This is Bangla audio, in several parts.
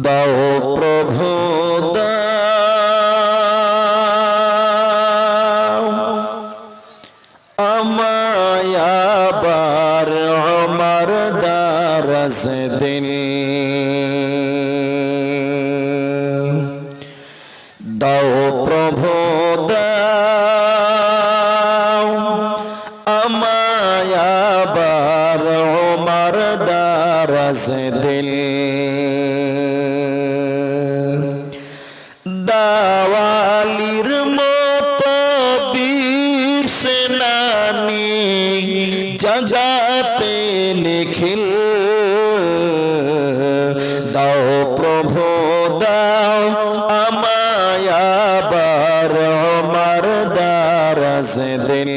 দাও প্রভু দাও আমায় আবার আমার দারাজ দিন। দাও প্রভু দাও আমায় আবার আমার দারাজ দিন। দাওয়ালির মতো বীর সেনানি জাগাতে নিখিল। দাও প্রভু দাও আমায় আবার আমার দারাজ দিন।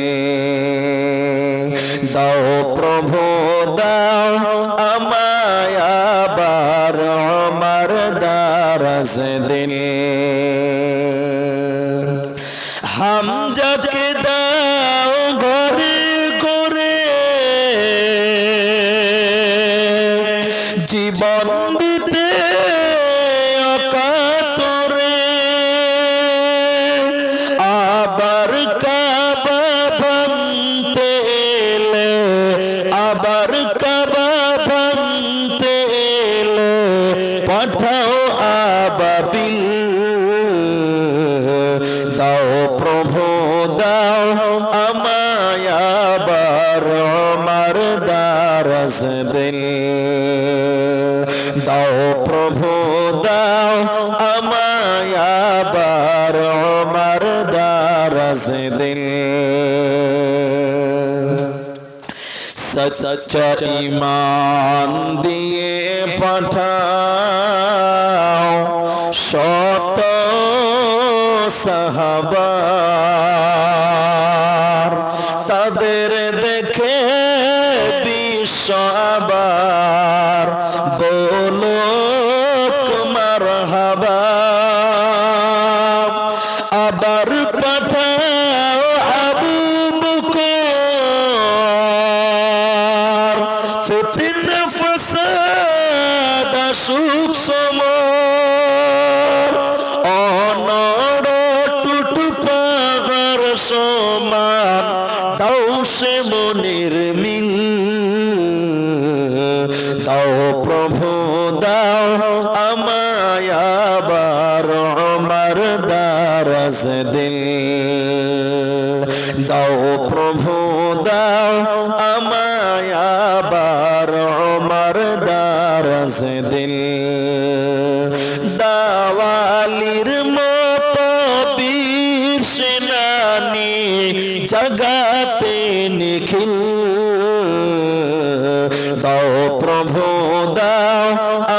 দাও প্রভু দাও আমায় আবার আমার দারাজ দিন। হামজাকে দাও ঘরে ঘরে জীবন দিতে অকাতরে। আবার কাবা ভাঙতে এলে আবার কাবা ভাঙতে এলে পাঠাও আবাবিল। দাও প্রভু দাও আমায় আবার আমার দারাজ দিন। দাও প্রভু দাও আমায় আবার আমার দারাজ দিন। সচ্চা ঈমান দিয়ে পাঠাও শত সাহাবা। তাদের দেখে বিশ্ব আবার বলুক মারহাবা। আবার পাঠাও আবু বকর ফিতনা ফাসাদ আসুক সমর। অনড় টুটু পাহাড় সমান দাও সে মনির মিল। দাও প্রভু দাও আমায় আবার আমার দারাজ দিন। দাও প্রভু দাও আমায় আবার আমার দারাজ দিন। দাওয়ালির মতো বীর সেনানি জাগাতে নিখিল। দাও প্রভু দাও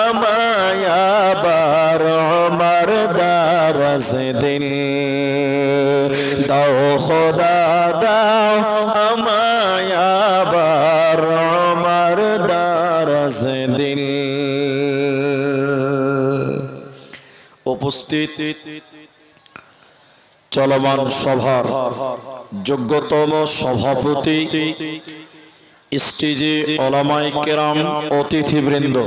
আমায় আবার আমার দারাজ দিন। দাও খোদা দাও আমায় আবার আমার দারাজ দিন। উপস্থিত চলমান সভার যোগ্যতম সভাপতি, স্টেজে ওলামায়ে কেরাম, অতিথিবৃন্দ,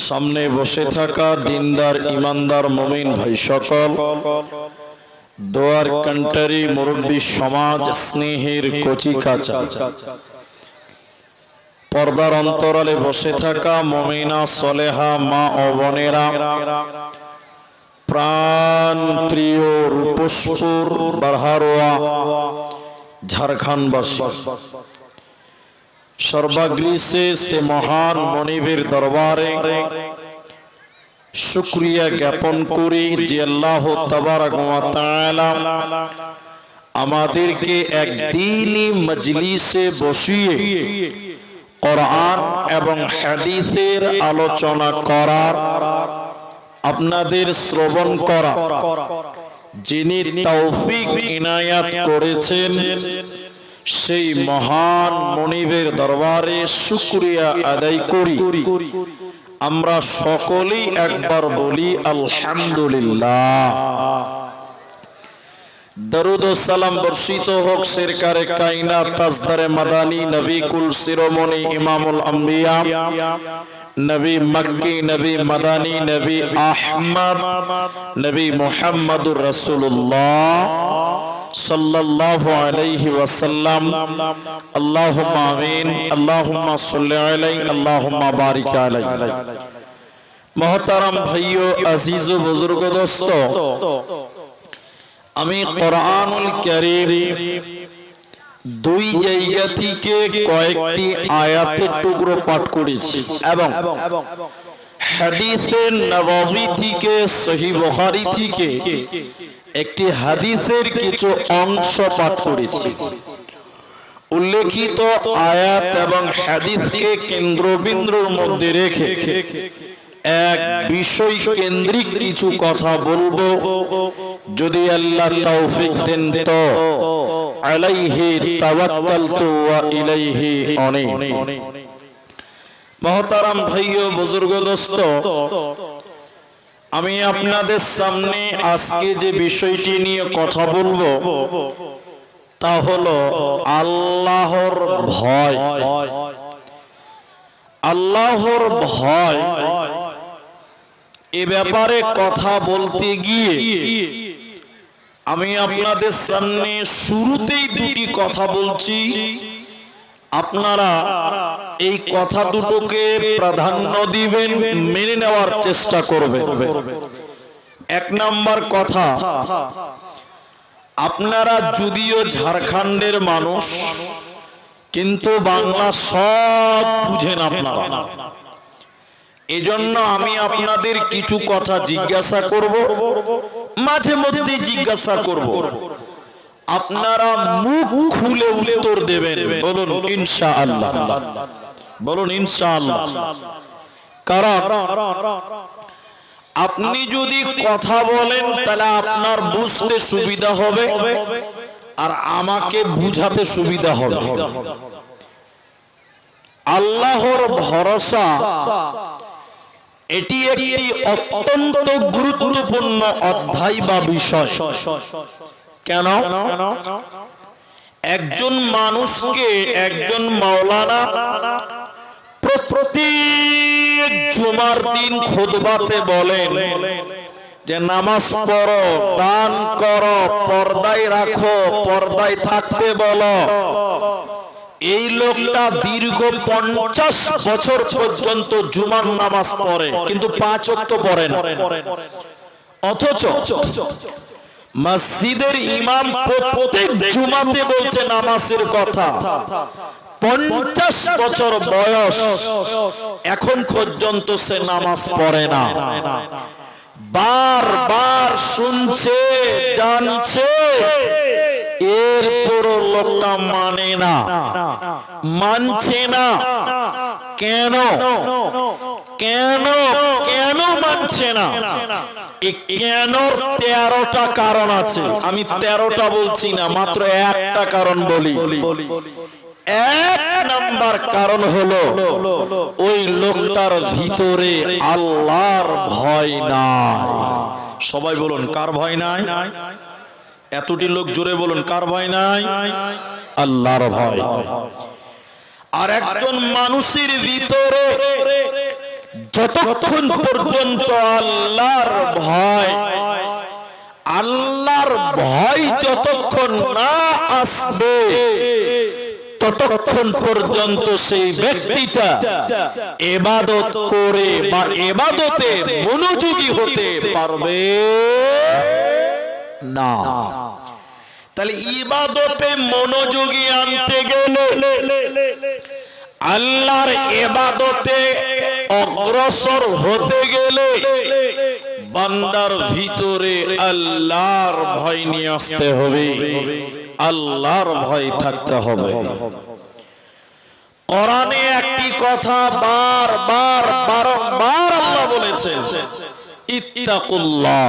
সামনে বসে থাকা দিনদার ইমানদার মুমিন ভাই সকল, দোয়ার কান্টারি মুরব্বী সমাজ, স্নেহের কচি কাঁচা, পর্দার অন্তরালে বসে থাকা মুমিনা সলেহা মা ও বোনেরা, প্রাণ প্রিয় রূপসপুর বারহারোয়া ঝাড়খণ্ডবাসী, সর্বাগ্রে সে মহান মনিবের দরবারে শুকরিয়া জ্ঞাপন করি যে আল্লাহ তাবারক ওয়া তাআলা আমাদেরকে একদিনই মজলিসে বসিয়ে কোরআন এবং হাদিসের আলোচনা করার, আপনাদের শ্রবণ করা যিনি তৌফিক ইনায়াত করেছেন, সেই মহান মনিবের দরবারে শুকরিয়া আদায় করি। আমরা সকলেই একবার বলি আলহামদুলিল্লাহ। दरूद व सलाम बर्षित होक सरकारे कायनात ताजदारे मदानी नबी कुल शिरोमणि इमामुल अंबिया नबी मक्की नबी मदानी नबी अहमद नबी मुहम्मदुर रसूलुल्लाह सल्लल्लाहु अलैहि वसल्लम अल्लाहुम्मा आमीन अल्लाहुम्मा सल्लि अलैहि अल्लाहुम्मा बारिक अलैहि। मोहतरम भाइयों अजीज व बुजुर्ग दोस्तों, আমি কোরআনুল কারীম দুই জায়গা থেকে কয়েকটি আয়াতের টুকরো পাঠ করেছি এবং হাদিসে নববী থেকে সহিহ বুখারী থেকে একটি হাদিসের কিছু অংশ পাঠ করেছি। উল্লেখিত আয়াত এবং হাদিসকে কেন্দ্রবিন্দুর মধ্যে রেখে এক বিষয় কেন্দ্রিক কিছু কথা বলবো, যদি আল্লাহ তৌফিক দেন তো আলাইহি তাওয়াক্কালতু ওয়া ইলাইহি উনীব। মুহতারাম ভাইও বুজুর্গ দোস্ত, আমি আপনাদের সামনে আজকে যে বিষয়টি নিয়ে কথা বলবো তা হলো আল্লাহর ভয়। আল্লাহর ভয় এ ব্যাপারে কথা বলতে গিয়ে আমি আপনাদের সামনে শুরুতেই দুটি কথা বলছি, আপনারা এই কথা দুটোকে প্রাধান্য দিবেন, মেনে নেওয়ার চেষ্টা করবেন। এক নাম্বার কথা, আপনারা যদিও ঝাড়খণ্ডের মানুষ কিন্তু বাংলা সব বুঝেন আপনারা, এজন্য আমি আপনাদের কিছু কথা জিজ্ঞাসা করব, মাঝে মধ্যে জিজ্ঞাসা করব, আপনারা মুখ খুলে উত্তর দেবেন। বলুন ইনশাআল্লাহ, বলুন ইনশাআল্লাহ। কারণ আপনি যদি কথা বলেন তাহলে আপনার বুঝতে সুবিধা হবে আর আমাকে বুঝাতে সুবিধা হবে। আল্লাহর ভরসা এটি একটি অত্যন্ত গুরুত্বপূর্ণ অধ্যায় বা বিষয়। কেন? একজন মানুষকে একজন মাওলানা প্রত্যেক জুমার দিন খুতবাতে বলেন যে নামাজ পড়ো, দান করো, পর্দায় রাখো, পর্দায় থাকতে বলো। এই লোকটা দীর্ঘ 50 বছর পর্যন্ত জুমার নামাজ পড়ে কিন্তু 5 ওয়াক্ত পড়ে না। অথচ মসজিদের ইমাম প্রত্যেক জুমাতে বলছে নামাজের কথা। 50 বছর বয়স, এখন পর্যন্ত সে নামাজ পড়ে না। বারবার শুনছে, জানছে, এরপরও লোকটা মানে না, মানছে না। কেন? কেন কেন মানছে না? কেন? 13টা কারণ আছে। আমি 13টা বলছি না, মাত্র একটা কারণ বলি। এক নাম্বার কারণ হলো ওই লোকটার ভিতরে আল্লাহর ভয় নাই। সবাই বলুন কার ভয় নাই? এতটি লোক জোরে বলুন কার ভয় নাই? আল্লাহর ভয়। আর একজন মানুষের ভিতরে যতক্ষণ পর্যন্ত আল্লাহর ভয়, আল্লাহর ভয় যতক্ষণ না আসবে ততক্ষণ পর্যন্ত সেই ব্যক্তিটা ইবাদত করে বা ইবাদতে মনোযোগী হতে পারবে না। তাহলে ইবাদতে মনোযোগী আনতে গেলে, আল্লাহর ইবাদতে অগ্রসর হতে গেলে বান্দার ভিতরে আল্লাহর ভয় নিয়ে আসতে হবে, আল্লাহর ভয় থাকতে হবে। কোরআনে একটি কথা বারবার বারংবার আল্লাহ বলেছেন, ইত্তাকুল্লাহ,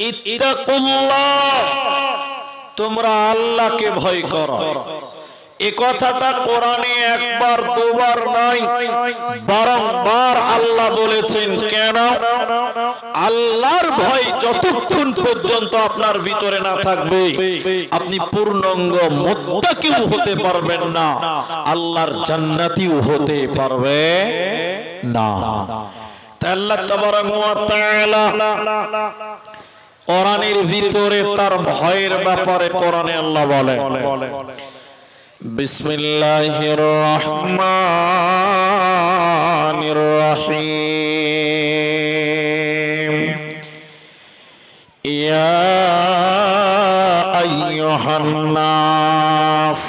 ইত্তাকুল্লাহ, তোমরা আল্লাহকে ভয় করো। এ কথাটা কোরআনে একবার দুবার নয়, বারংবার আল্লাহ বলেছেন। কেন? আল্লাহর ভয় যতক্ষণ পর্যন্ত আপনার ভিতরে না থাকবে, আপনি পূর্ণাঙ্গ মুত্তাকিও হতে পারবেন না, আল্লাহর জান্নাতীও হতে পারবে না। আল্লাহ তাবারাক ওয়া তাআলা কোরআনের ভিতরে তার ভয়ের ব্যাপারে কোরআনে আল্লাহ বলে, বিসমিল্লাহির রহমানির রহিম, ইয়া আইয়ুহান নাস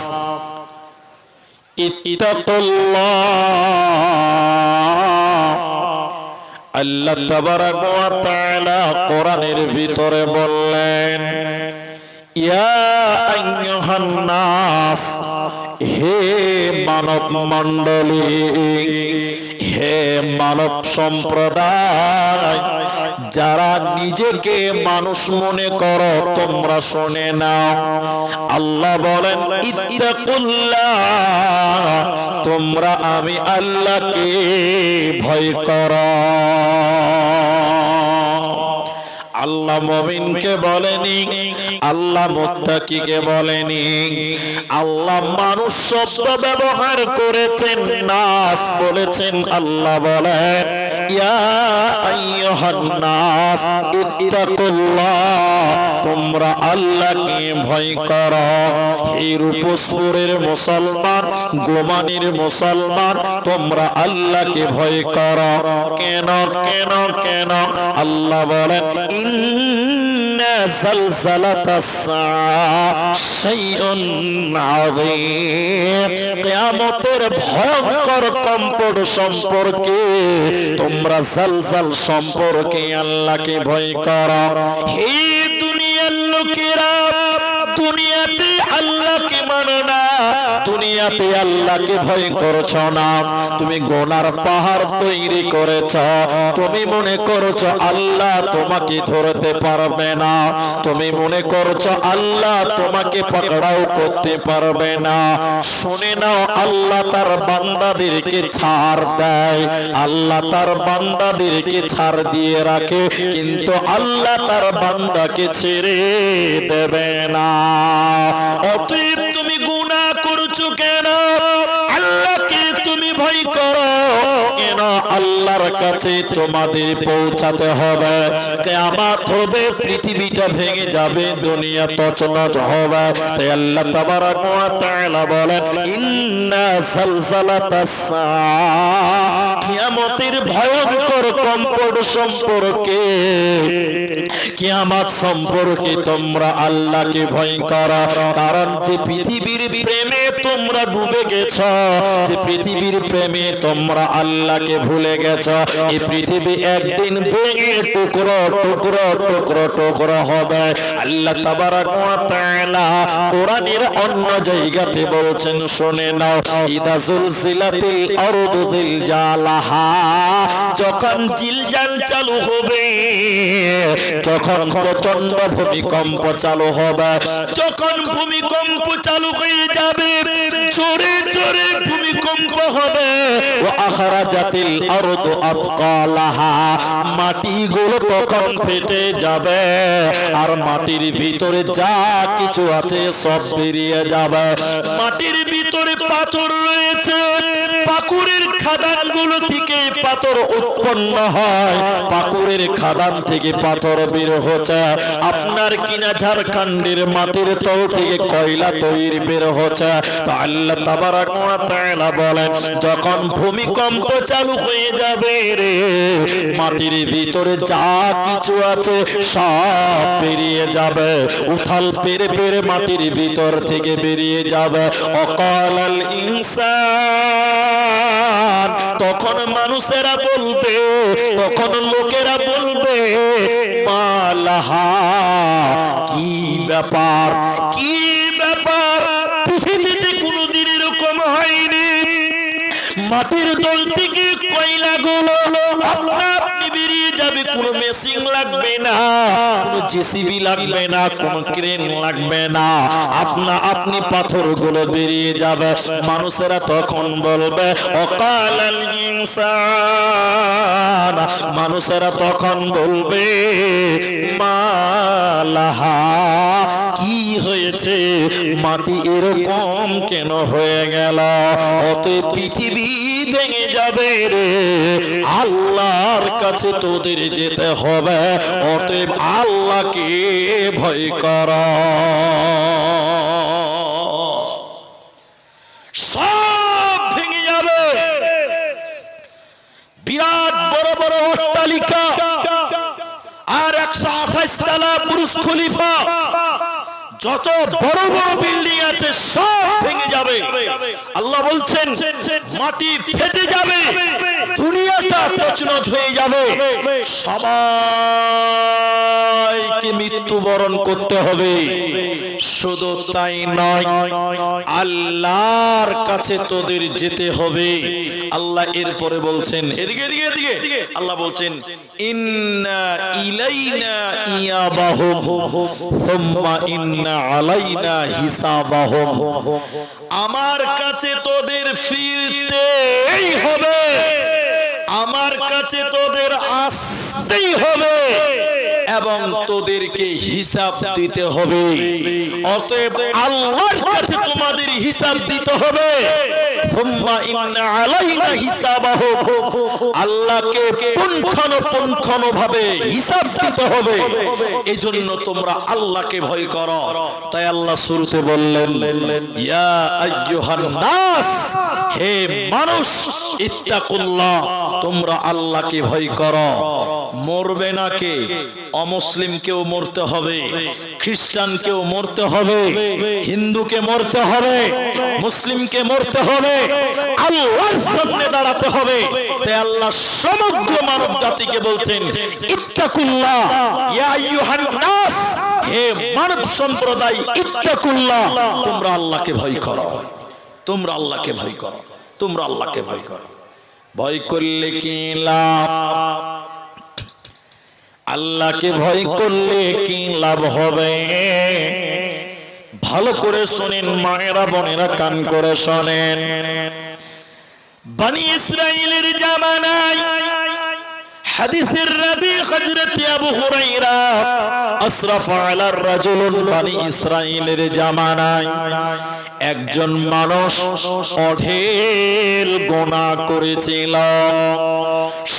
ইত্তাকুল্লাহ। আল্লাহ তাবারাক ওয়া তাআলা কোরআনের ভিতরে বললেন, ইয়া আইয়ুহান নাস, হে মানব মণ্ডলী, হে মানব সম্প্রদায়, যারা নিজেকে মানুষ মনে করো তোমরা শুনে নাও। আল্লাহ বলেন, ইত্তাকুল্লাহ, তোমরা আমি আল্লাহকে ভয় করো। আল্লাহ মুমিনকে বলেনি, আল্লাহ মুত্তাকিকে বলেনি। আল্লাহ মানুষ শব্দ ব্যবহার করেছেন, নাস বলেছেন। আল্লাহ বলেন, ইয়া আইয়ুহান নাস ইত্তাকুল্লাহ, তোমরা আল্লাহকে ভয় করো। হে রূপসপুরের মুসলমান, গোমানির মুসলমান, তোমরা আল্লাহকে ভয় করো। কেন কেন কেন? আল্লাহ বলেন, ইন্না যালযালাতাস সাআ শাইউন আযীম, কিয়ামতের ভয়ঙ্কর কম্পন সম্পর্কে তোমরা জালজাল সম্পর্কে আল্লাহকে ভয় করো। হে দুনিয়ার লোকেরা, দুনিয়াতে আল্লাহকে মানো না, দুনিয়াতে আল্লাহকে ভয় করছো না। তুমি গোনার পাহাড় তৈরি করেছ, তুমি মনে করছো আল্লাহ তোমাকে ধরতে পারবে না, তুমি মনে করছো আল্লাহ তোমাকে পাকড়াও করতে পারবে না। শুনে নাও, আল্লাহ তার বান্দাদেরকে ছাড় দেয়, আল্লাহ তার বান্দাদেরকে ছাড় দিয়ে রাখে, কিন্তু আল্লাহ তার বান্দাকে ছেড়ে দেবে না। অতএব তুমি গুনাহ করছো কেন? আল্লাহকে তুমি ভয় করো কেন? আল্লাহর কাছে তোমাদের পৌঁছাতে হবে। কিয়ামত হবে, পৃথিবীটা ভেঙে যাবে, দুনিয়া তছনছ হবে। তাই আল্লাহ তাবারাক ওয়া তাআলা বলেন, ইন্না যালযালাতাস সাআ, কিয়ামতের ভয়ঙ্কর কম্পন সম্পর্কে, কিয়ামত সম্পর্কে তোমরা আল্লাহকে ভয় করো। কারণ যে পৃথিবীর প্রেমে তোমরা ডুবে গেছো, যে পৃথিবীর প্রেমে তোমরা আল্লাহকে ভুলে গেছো, এই পৃথিবী একদিন ভেঙে টুকরো টুকরো টুকরো টুকরো হবে। আল্লাহ তাবারাক ওয়া তাআলা কোরআনের অন্য জায়গাতে বলছেন, শুনে নাও, ইদা জুলজিলাতিল আরদু জিলজালাহা, যখন জিলজাল চালু হবে, যখন প্রচন্ড ভূমিকম্প চালু হবে, যখন ভূমিকম্প চালু হয়ে যাবে, জোরে জোরে ভূমিকম্প হবে, ও আখরাজাতিল আরদু আসকালাহা, মাটিগুলো তখন ফেটে যাবে, আর মাটির ভিতরে যা কিছু আছে সব বেরিয়ে যাবে। মাটির ভিতরে পাথর রয়েছে, পাকুরের খাদানগুলো থেকে পাথর উৎপন্ন হয়, পাকুরের খাদান থেকে পাথর বের হচ্ছে। আপনার কিনা ঝাড়খণ্ডের মাটির তল থেকে কয়লা তৈরি বের হচ্ছে। তো আল্লাহ তাবারাক ওয়া তাআলা বলেন, যখন ভূমিকম্প চালু হয়ে যাবে রে, মাটির ভিতরে যা কিছু আছে সব বেরিয়ে যাবে, উথাল পেরে পেরে মাটির ভিতর থেকে বেরিয়ে যাবে। অকালাল ইনসান, তখন মানুষেরা বলবে, তখন লোকেরা বলবে, মালাহা, কি ব্যাপার, কি ব্যাপার, পৃথিবীতে কোনোদিন এরকম হয়নি, মাটির তল থেকে কয়লাগুলো আপনা আপনি বেরিয়ে যাবে, কোনো মেশিন লাগবে না, কোনো জেসিবি লাগবে না, কোনো ক্রেন লাগবে না, আপনা আপনি পাথরগুলো বেরিয়ে যাবে। মানুষেরা তখন বলবে অকালাল ইনসান, মানুষেরা তখন বলবে মালাহা, কি হয়েছে, মাটি এরকম কেন হয়ে গেল? অতএব পৃথিবী ভেঙে যাবে রে, আল্লাহর কাছে তোদের যেতে হবে, অতএব আল্লাহকে ভয় কর। সব ভেঙে যাবে, বিরাট বড় বড় অট্টালিকা আর 128 তলা বুর্জ খলিফা, যত বড় বড় বিল্ডিং আছে সব ভেঙে যাবে। আল্লাহ বলছেন মাটি ফেটে যাবে, দুনিয়াটা তছনছ হয়ে যাবে, সবাইকে মৃত্যুবরণ করতে হবে। শুধু তাই নয়, আল্লাহর কাছে তোদের যেতে হবে। আল্লাহ এরপরে বলছেন, এদিকে এদিকে এদিকে, আল্লাহ বলছেন ইন্না ইলাইনা ইয়াবাহুম সুম্মা ইন্না আলাইনা হিসাবাহুম, আমার কাছে তোদের ফিরতেই হবে, আমার কাছে তোদের আসতেই হবে এবং তোদেরকে হিসাব দিতে হবে। অতএব আল্লাহর কাছে তোমাদের হিসাব দিতে হবে। সুম্মা ইন্না আলাইনা হিসাবাহুম, আল্লাহকে পুঙ্খানুপুঙ্খভাবে হিসাব দিতে হবে। এজন্য তোমরা আল্লাহকে ভয় করো। তাই আল্লাহ শুরুতে বললেন ইয়া আইয়ুহান নাস, হে মানুষ, ইত্তাকুল্লাহ, তোমরা আল্লাহকে ভয় করো। মরবে না কে? অমুসলিমকেও মরতে হবে, খ্রিস্টানকেও মরতে হবে, হিন্দুকে মরতে হবে, মুসলিমকে মরতে হবে, আল্লাহর সামনে দাঁড়াতে হবে। তাই আল্লাহ সমগ্র মানব জাতিকে বলছেন ইত্তাকুল্লাহ ইয়া আইয়ুহান নাস, হে মানব সম্প্রদায়, ইত্তাকুল্লাহ, তোমরা আল্লাহকে ভয় করো, তোমরা আল্লাহকে ভয় করো, তোমরা আল্লাহকে ভয় করো। ভয় করলে কি লাভ? আল্লাহকে ভয় করলে কি লাভ হবে? ভালো করে শুনেন মায়েরা, বোনেরা, কান করে শোনেন। বনি ইসরাইলের জামানায় হাদিসের রাবী হযরত আবু হুরায়রা আসরাফা আলার রাজুলুন, বনি ইসরাইলের জামানায় একজন মানুষ অঢেল গুনাহ করেছিল,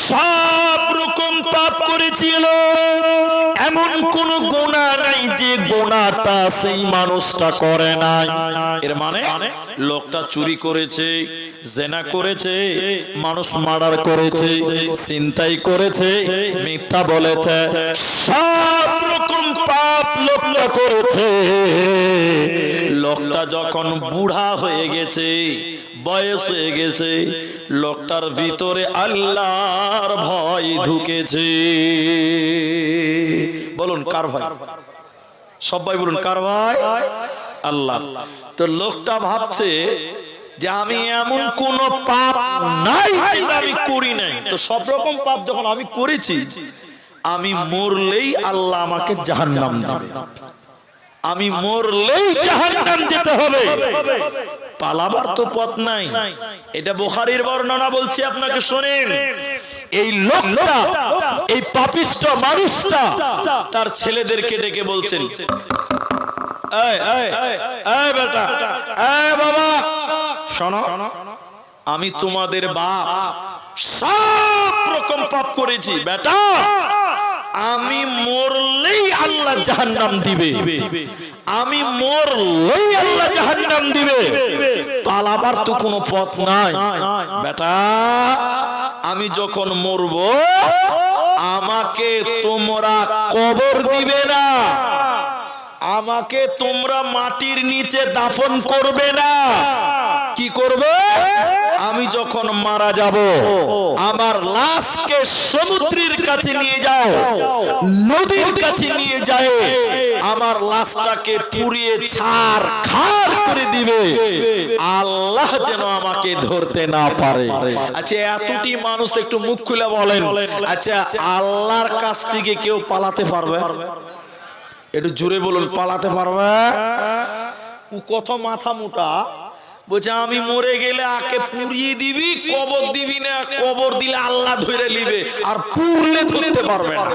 সব রকম পাপ করেছিল, এমন কোন গুনাহ নাই যে গুনাহটা সেই মানুষটা করে নাই। এর মানে লোকটা চুরি করেছে, জেনা করেছে, মানুষ মার্ডার করেছে, ছিনতাই করেছে, মিথ্যা বলেছে, সব রকম পাপ লোকটা করেছে। লোকটা যখন বুড়া হয়ে গেছে, বয়স হয়ে গেছে, লোকটার ভিতরে আল্লাহর ভয় ঢুকেছে। বলুন কার ভয়? সবাই বলুন কার ভয়? আল্লাহ। তো লোকটা ভাবছে যে আমি এমন কোন পাপ নাই যেটা আমি করি নাই, তো সব রকম পাপ যখন আমি করেছি, আমি মরলেই আল্লাহ আমাকে জাহান্নাম দেবে, আমি মরলেই জাহান্নাম যেতে হবে, পালাবার তো পথ নাই। এটা বুখারীর বর্ণনা বলছি, আপনাকে শুনেন। এই লোকটা, এই পাপিষ্ঠ মানুষটা তার ছেলেদেরকে ডেকে বলছেন, এই এই এই বেটা, এই বাবা, শোনো, আমি তোমাদের বাপ, সব রকম পাপ করেছি, বেটা আমি মরলেই আল্লাহ জাহান্নাম দিবে, আমি মরলেই আল্লাহ জাহান্নাম দিবে, পালাবার তো কোনো পথ নাই। বেটা আমি যখন মরব, আমাকে তোমরা কবর দিবে না, আমাকে তোমরা মাটির নিচে দাফন করবে না। কি করবে? আমি যখন মারা যাব, আমার লাশকে সমুদ্রের কাছে নিয়ে যাও, নদীর কাছে নিয়ে যায়, আমার লাশটাকে পুড়িয়ে ছারখার করে দিবে, আল্লাহ যেন আমাকে ধরতে না পারে। আচ্ছা এতটি মানুষ একটু মুখ খুলে বলেন, আচ্ছা আল্লাহর কাছ থেকে কেউ পালাতে পারবে? একটু জোরে বলুন, পালাতে পারবে? ও কত মাথা মোটা, বলছে আমি মরে গেলে আকে পুড়িয়ে দিবি, কবর দিবি না, কবর দিলে আল্লাহ ধরে নিবে, আর পুড়লে ধরতে পারবে না।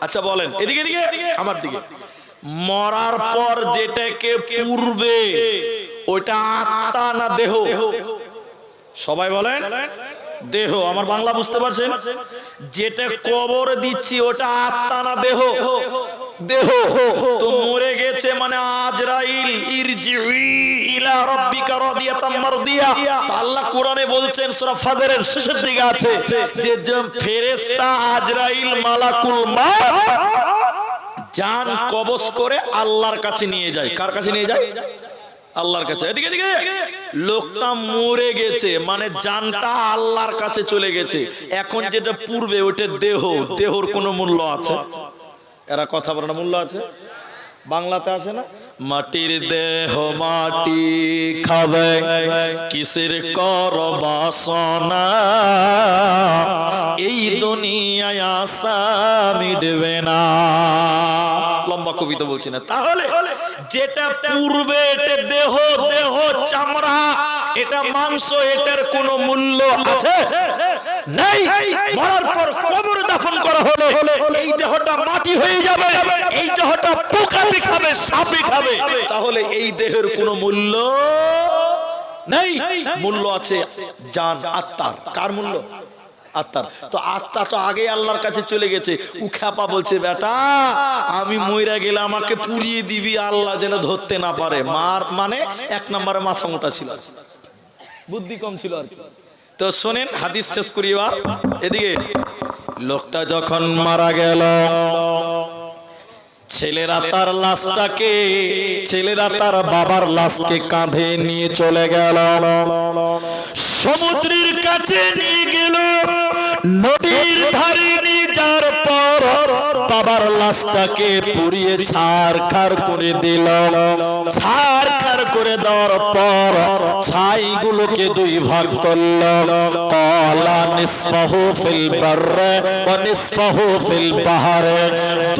আচ্ছা বলেন, এদিকে এদিকে আমার দিকে, মরার পর যেটাকে পুড়বে ওইটা আত্মা না দেহ? সবাই বলেন দেহ। আমার বাংলা বুঝতে পারছেন? যেটা কবর দিচ্ছি ওটা আত্মা না দেহ? দেহ। তো মরে গেছে মানে আজরাইল ইরজিই ইলা রাব্বিকা রাদিয়াতাম মারদিয়া। আল্লাহ কোরআনে বলছেন সূরা ফাজরের শেষের দিকে আছে যে ফেরেশতা আজরাইল মালাকুল মাউত জান কবজ করে আল্লাহর কাছে নিয়ে যায়। কার কাছে নিয়ে যায়? আল্লাহর কাছে। এদিকে এদিকে, লোকটা মরে গেছে মানে জানটা আল্লাহর কাছে চলে গেছে। এখন যেটা পূর্বে ওটা দেহ, দেহর কোনো মূল্য আছে? এরা কথা বলে না, মূল্য আছে? বাংলাতে আছে না, মাটির দেহ মাটি খাবে, কিসের কর বাসনা, এই দুনিয়ায় আশা মিটবে না। লম্বা কবিতা বলছি না। তাহলে যেটা পূর্বে এটা দেহ, দেহ চামড়া, এটা মাংস, এটার কোনো মূল্য আছে? নাই। মরার পর কবরে দাফন করা হলে এই দেহটা মাটি হয়ে যাবে, এই দেহটা পোকা খাবে, সাপে খাবে। তাহলে এই দেহের কোনো মূল্য নেই। মূল্য আছে জান, আত্মার। কার মূল্য? আত্মার। তো আত্মা তো আগে আল্লাহর কাছে চলে গেছে। ও খ্যাপা বলছে বেটা আমি মইরা গেলে আমাকে পুড়িয়ে দিবি, আল্লাহ যেন ধরতে না পারে। মার মানে এক নম্বরে মাথা মোটা ছিল, বুদ্ধি কম ছিল আর কি। তো শোনেন, হাদিস শেষ করি এবার। এদিকে লোকটা যখন মারা গেল, ছেলেরা তার লাশটাকে, ছেলেরা তার বাবার লাশকে কাঁধে নিয়ে চলে গেল, সমুদ্রের কাছে নিয়ে গেল, নদীর ধারে নিয়ে যাওয়ার পর বাবার লাশটাকে পুড়িয়ে ছারখার করে দিল। ছারখার করে দেওয়ার পর ছাইগুলোকে দুই ভাগ করল, ক্বালা নিসফাহু ফিল বাররে ওয়া নিসফাহু ফিল বাহরে।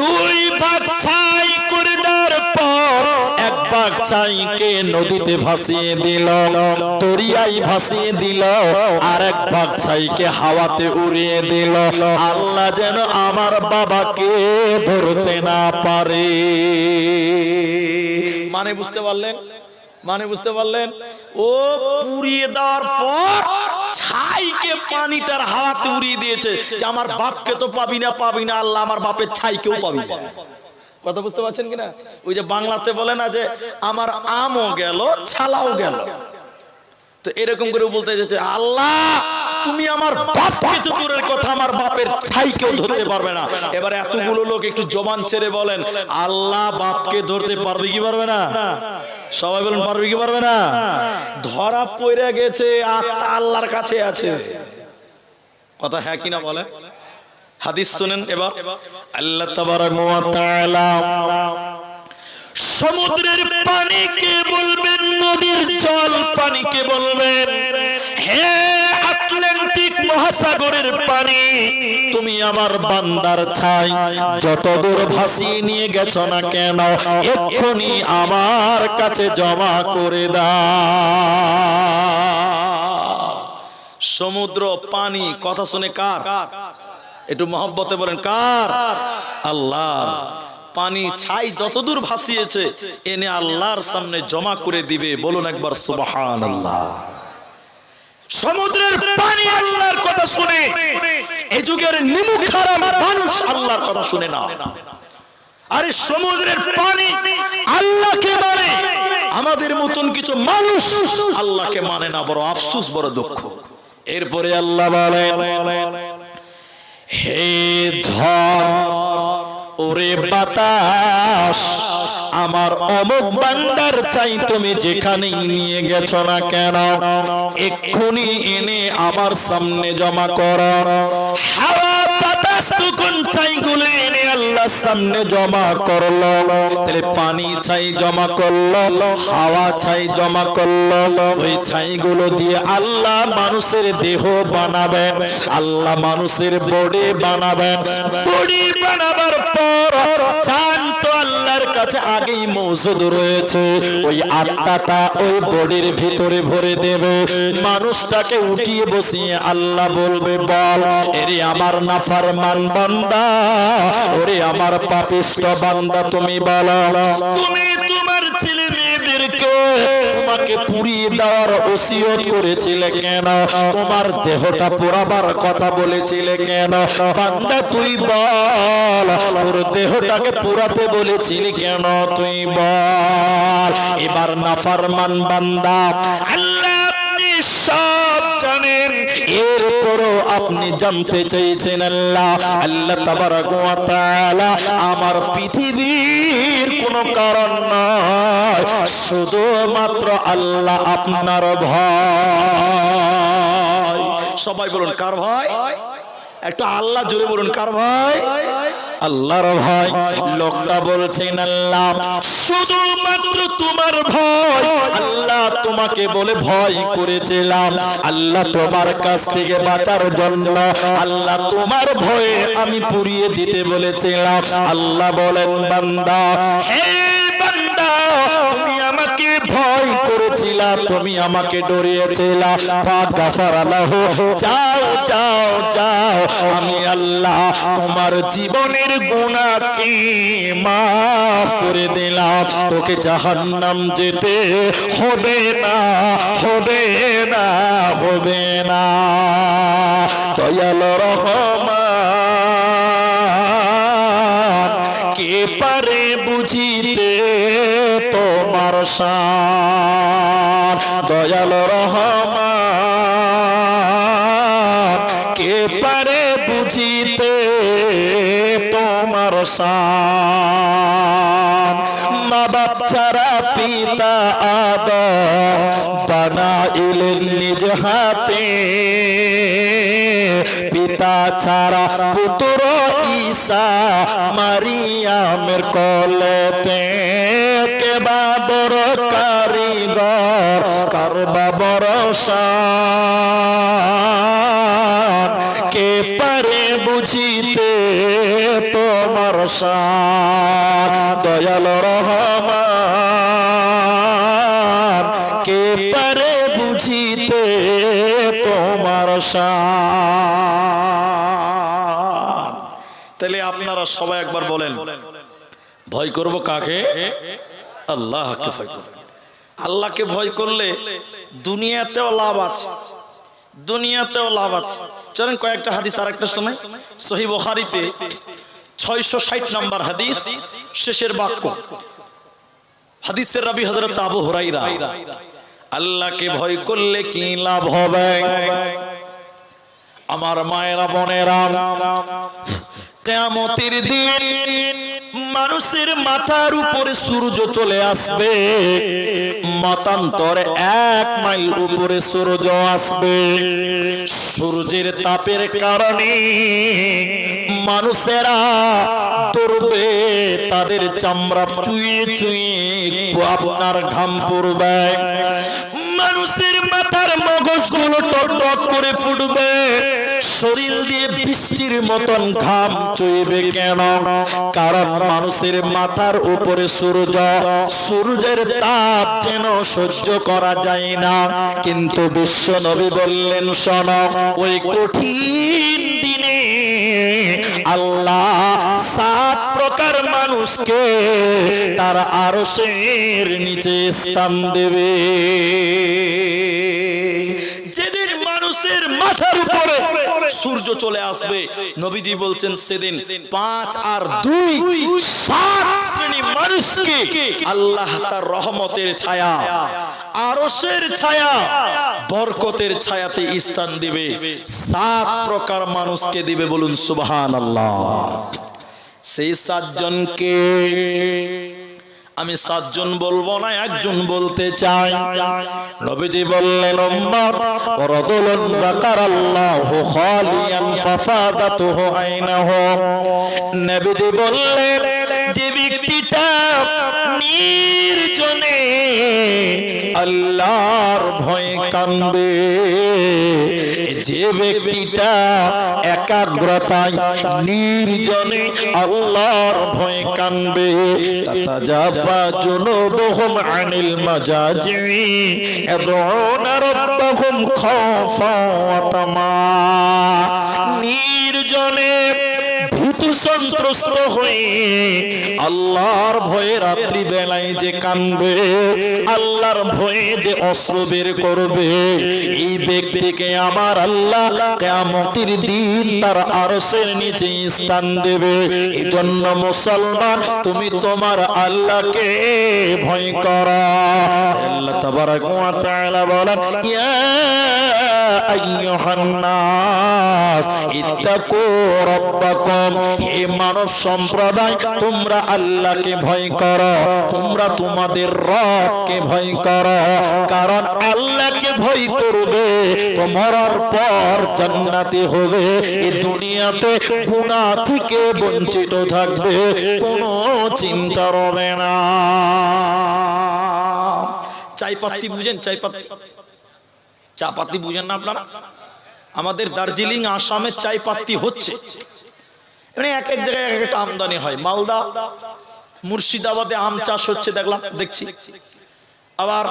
দুই ভাগ ছাই করে দেওয়ার পর এক ভাগ ছাইকে নদীতে ভাসিয়ে দিল, দরিয়ায় ভাসিয়ে দিল, আর এক ভাগ ছাইকে হাওয়াতে উড়িয়ে দিল, আল্লাহ যেন আমার বাবাকে ধরতে না পারে। মানে বুঝতে পারলেন? মানে বুঝতে পারলেন? ও পুড়িয়ে দেওয়ার পর ছাইকে পানি তার হাওয়াতে উড়িয়ে দিয়েছে যে আমার বাপকে তো পাবি না, পাবি না, আল্লাহ আমার বাপের ছাইকেও পাবি না। কথা বুঝতে পারছেন কিনা? ওই যে বাংলাতে বলে না যে আমার আমও গেল ছালাও গেল, তো এরকম করে বলতে চাইছে আল্লাহ তুমি আমার বাপকে তো দূরের কথা আমার বাপের ছাইকেও ধরতে পারবে না। এবারে এতগুলো লোক একটু জবান ছেড়ে বলেন আল্লাহ বাপকে ধরতে পারবে কি পারবে না? সবাই বলেন পারবে কি পারবে না? ধরা পড়ে গেছে, আত্মা আল্লাহর কাছে আছে। কথা হ্যাঁ কিনা বলে? হাদিস শুনেন এবার। আল্লাহ তাবারাকা ওয়া তাআলা সমুদ্রের পানিকে বলবেন, নদীর জল পানিকে বলবেন, হে আটলান্টিক মহাসাগরের পানি, তুমি আমার বান্দার ছাই যত দূর ভাসিয়ে নিয়ে গেছো না কেন, এক্ষুনি আমার কাছে জমা করে দাও। সমুদ্র পানি কথা শুনে কার? একটু মহব্বতে বলেন কার? আল্লাহ। পানি ছাই যতদূর ভাসিয়েছে এনে আল্লাহর সামনে জমা করে দিবে। বলুন একবার সুবহানাল্লাহ। সমুদ্রের পানি আল্লাহর কথা শুনে, এই যুগের নিমুখ হারাম মানুষ আল্লাহর কথা শুনে না। আরে সমুদ্রের পানি আল্লাহকে মানে, আমাদের মতন কিছু মানুষ আল্লাহকে মানে না। বড় আফসোস, বড় দুঃখ। এরপরে আল্লাহ বলেন হে ঝড়, ওরে বাতাস, আমার অমুক বান্দার চাই তুমি যেখানেই নিয়ে গেছো না কেন এক্ষুনি এনে আমার সামনে জমা করো। হাওয়া বাতাস তখন চাইগুলো এনে আল্লাহর সামনে জমা করলো, তাহলে পানি ছাই জমা করলো, হাওয়া ছাই জমা করলো, ওই ছাইগুলো দিয়ে আল্লাহ মানুষের দেহ বানাবেন, আল্লাহ মানুষের বডি বানাবেন। বডি বানাবার পর চান তো আল্লাহর কাছে আগেই মওজুদ রয়েছে, ওই আত্মাটা ওই বডির ভিতরে ভরে দেবে। মানুষটাকে উঠিয়ে বসিয়ে আল্লাহ বলবে, বল এরে আমার নাফরমান বান্দা, ওরে আমার পাপিষ্ট বান্দা, তুমি বলো, তুমি তোমার ছেলে মেয়েদেরকে তোমাকে পুড়িয়ে দেওয়ার ওসিয়ত করেছিলে কেন? তোমার দেহটা পোড়াবার কথা বলেছিলে কেন? বান্দা তুই বল, তোর দেহটাকে পোড়াতে বলেছিলি কেন? তুই বল। এবার নাফরমান বান্দা, আল্লাহ আপনি সব জানেন, এরপরও আপনি জানতে চাইছেন আল্লাহ, আল্লাহ তাবারক ওয়া তাআলা আমার পৃথিবীর কোনো কারণ নয়, শুধুমাত্র আল্লাহ আপনার ভয়। সবাই বলুন কার ভয়? একটা আল্লাহ জোরে বলুন কার ভয়? আল্লাহর ভয়। লোকটা বলছেন, আল্লাহ শুধুমাত্র তোমার ভয়, আল্লাহ তোমাকে বলে ভয় করেছিলাম, আল্লাহ তোমার কাছ থেকে বাঁচার জন্য আল্লাহ তোমার ভয়ে আমি পুড়িয়ে দিতে বলেছিলাম। আল্লাহ বলেন, বান্দা, হে বান্দা, তুমি আমাকে ভয় করেছিলা, তুমি আমাকে ডরিয়েছিলা, ফাগাফারা লাহু, যাও যাও যাও, আমি আল্লাহ তোমার জীবনের গুনাহকে মাফ করে দিলাম, তোকে জাহান্নাম যেতে হবে না, হবে না, হবে না। দয়াল রহমান কে পারে বুঝিতে তোমার শান, দয়াল রহমান কে পারে বুঝিতে তোমার শান। মা বাপ ছাড়া পিতা আদম বানাইলেন নিজ হাতে, পিতা ছাড়া পুত্র ঈসা মারিয়ামের কোলেতে, কে বা বড় কারিগর, কার বা বড় শান, কে পারে বুঝিতে তোমার শান, দয়াল রহমান কে পারে বুঝিতে তোমার শান। তাহলে আপনারা সবাই একবার বলেন, ভয় করব কাকে? আল্লাহকে ভয় করব। আল্লাহকে ভয় করলে দুনিয়াতেও লাভ আছে, দুনিয়াতেও লাভ আছে। চলেন কয়েকটা হাদিস আরেকটা শোনাই। সহিহ বুখারীতে 660 নম্বর হাদিস, শেষের বাক্য, হাদিসের রাবী হযরত আবু হুরায়রা, আল্লাহকে ভয় করলে কি লাভ হবে? আমার মায়েরা বোনেরা, কিয়ামতের দিন মানুষের মাথার উপরে সূর্য চলে আসবে, মতান্তরে 1 মাইল উপরে সূর্য আসবে। সূর্যের তাপের কারণে মানুষেরা দৌড়বে, তাদের চামড়া চুইয়ে চুইয়ে আপনার ঘাম পড়বে, মানুষের মাথার মগজগুলো টকটক করে ফুটবে, শরীর দিয়ে বৃষ্টির মতন ঘাম চুইবে। কেন? কারণ মানুষের মাথার উপরে সূর্য, সূর্যের তাপ যেন সহ্য করা যায় না। কিন্তু বিশ্ব নবী বললেন, শোনো, ওই কঠিন দিনে আল্লাহ 7 প্রকার মানুষকে তার আরশের নিচে স্থান দেবে। যেদিন মানুষের মাথার উপরে সূর্য চলে আসবে, নবীজি বলছেন সেদিন 5 আর 2 7 শ্রেণী মানুষকে আল্লাহ তার রহমতের ছায়া, আরশের ছায়া, বরকতের ছায়াতে স্থান দিবে। 7 প্রকার মানুষকে দিবে, বলুন সুবহানাল্লাহ। সেই 7 জনকে আমি 7 জন বলবো না, একজন বলতে চাই। নবীজি বললেন উম্মত রাজুলুন যাকারাল্লাহু খালিয়ান ফাফাদাতুহু আইনাহু। নবীজি বললেন যে ব্যক্তিটা নির্জনে আল্লাহর ভয়ে কাঁদবে, যে ব্যক্তিটা একাগ্রতায় নির্জনে আল্লাহর ভয়ে কাঁদবে, তাতাজাফা জুনুবুহুম আনিল মাজাজি ইয়াদউনা রাব্বাহুম খাওফান ওয়া তামা। নির্জনে ভীতু সন্ত্রস্ত হয়ে আল্লাহর ভয়ে রাত্রি বেলায় যে কাঁদবে, আল্লাহর ভয়ে যে অস্ত্র বের করবে, এই ব্যক্তিকে আমার আল্লাহ কিয়ামতের দিন তার আরশের নিচে স্থান দেবে। এজন্য মুসলমান, তুমি তোমার আল্লাহকে ভয় করো। আল্লাহ তাবারাক ওয়া তাআলা বলেন, ইয়া আইয়ুহান নাস ইত্তাকু রাব্বাকুম, হে মানব সম্প্রদায়, তোমরা আল্লাহকে ভয় করো, তোমরা তোমাদের রবকে ভয় করো। কারণ আল্লাহকে ভয় করবে তো মরার পর জান্নাতে হবে, এই দুনিয়াতে গুনাহ থেকে বঞ্চিত থাকবে, কোনো চিন্তা হবে না। চাই পাত্তি বুঝেন? চাই পাত্তি, চা পাত্তি বুঝেন না আপনারা? আমাদের দার্জিলিং আসামে চাই পাত্তি হচ্ছে, মানে এক এক জায়গায় এক একটা আমদানি হয়। মালদা মুর্শিদাবাদে আম চাষ হচ্ছে, দেখছি। আবার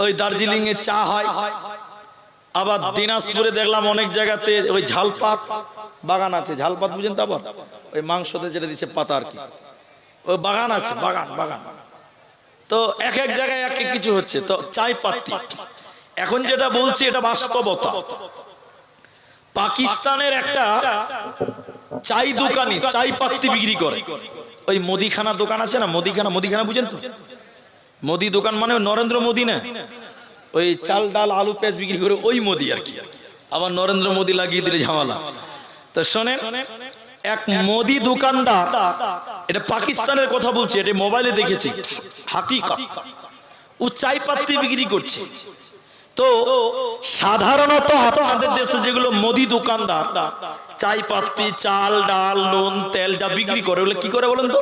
ওই দার্জিলিং এ চা হয়। আবার দিনাজপুরে দেখলাম অনেক জায়গাতে ওই ঝালপাত বাগান আছে। ঝালপাত বুঝেন তো? আবার ওই মাংসতে যেটা দিচ্ছে পাতা আর কি, ওই বাগান আছে, বাগান। তো এক এক জায়গায় এক এক কিছু হচ্ছে। তো চাই পাত্তি এখন যেটা বলছি এটা বাস্তবতা। পাকিস্তানের একটা চাই দোকানি চাই পাত্তি বিক্রি করে। ওই মুদিখানা দোকান আছে না, মুদিখানা বুঝেন তো? মোদি দোকান মানে নরেন্দ্র মোদি না, ওই চাল ডাল আলু পেঁয়াজ বিক্রি করে ওই মোদি আর কি। আবার নরেন্দ্র মোদি লাগিয়ে দিলে ঝামেলা। তো শোনেন, এক মোদি দোকানদার, এটা পাকিস্তানের কথা বলছি, এটা মোবাইলে দেখেছি, হাকিকত। ও চাই পাত্তি বিক্রি করছে। তো সাধারণত আপনাদের দেশে যেগুলো মোদি দোকানদার চাই পাত্তি, চাল ডাল নুন তেল যা বিক্রি করে, ওগুলো কি করে বলেন তো?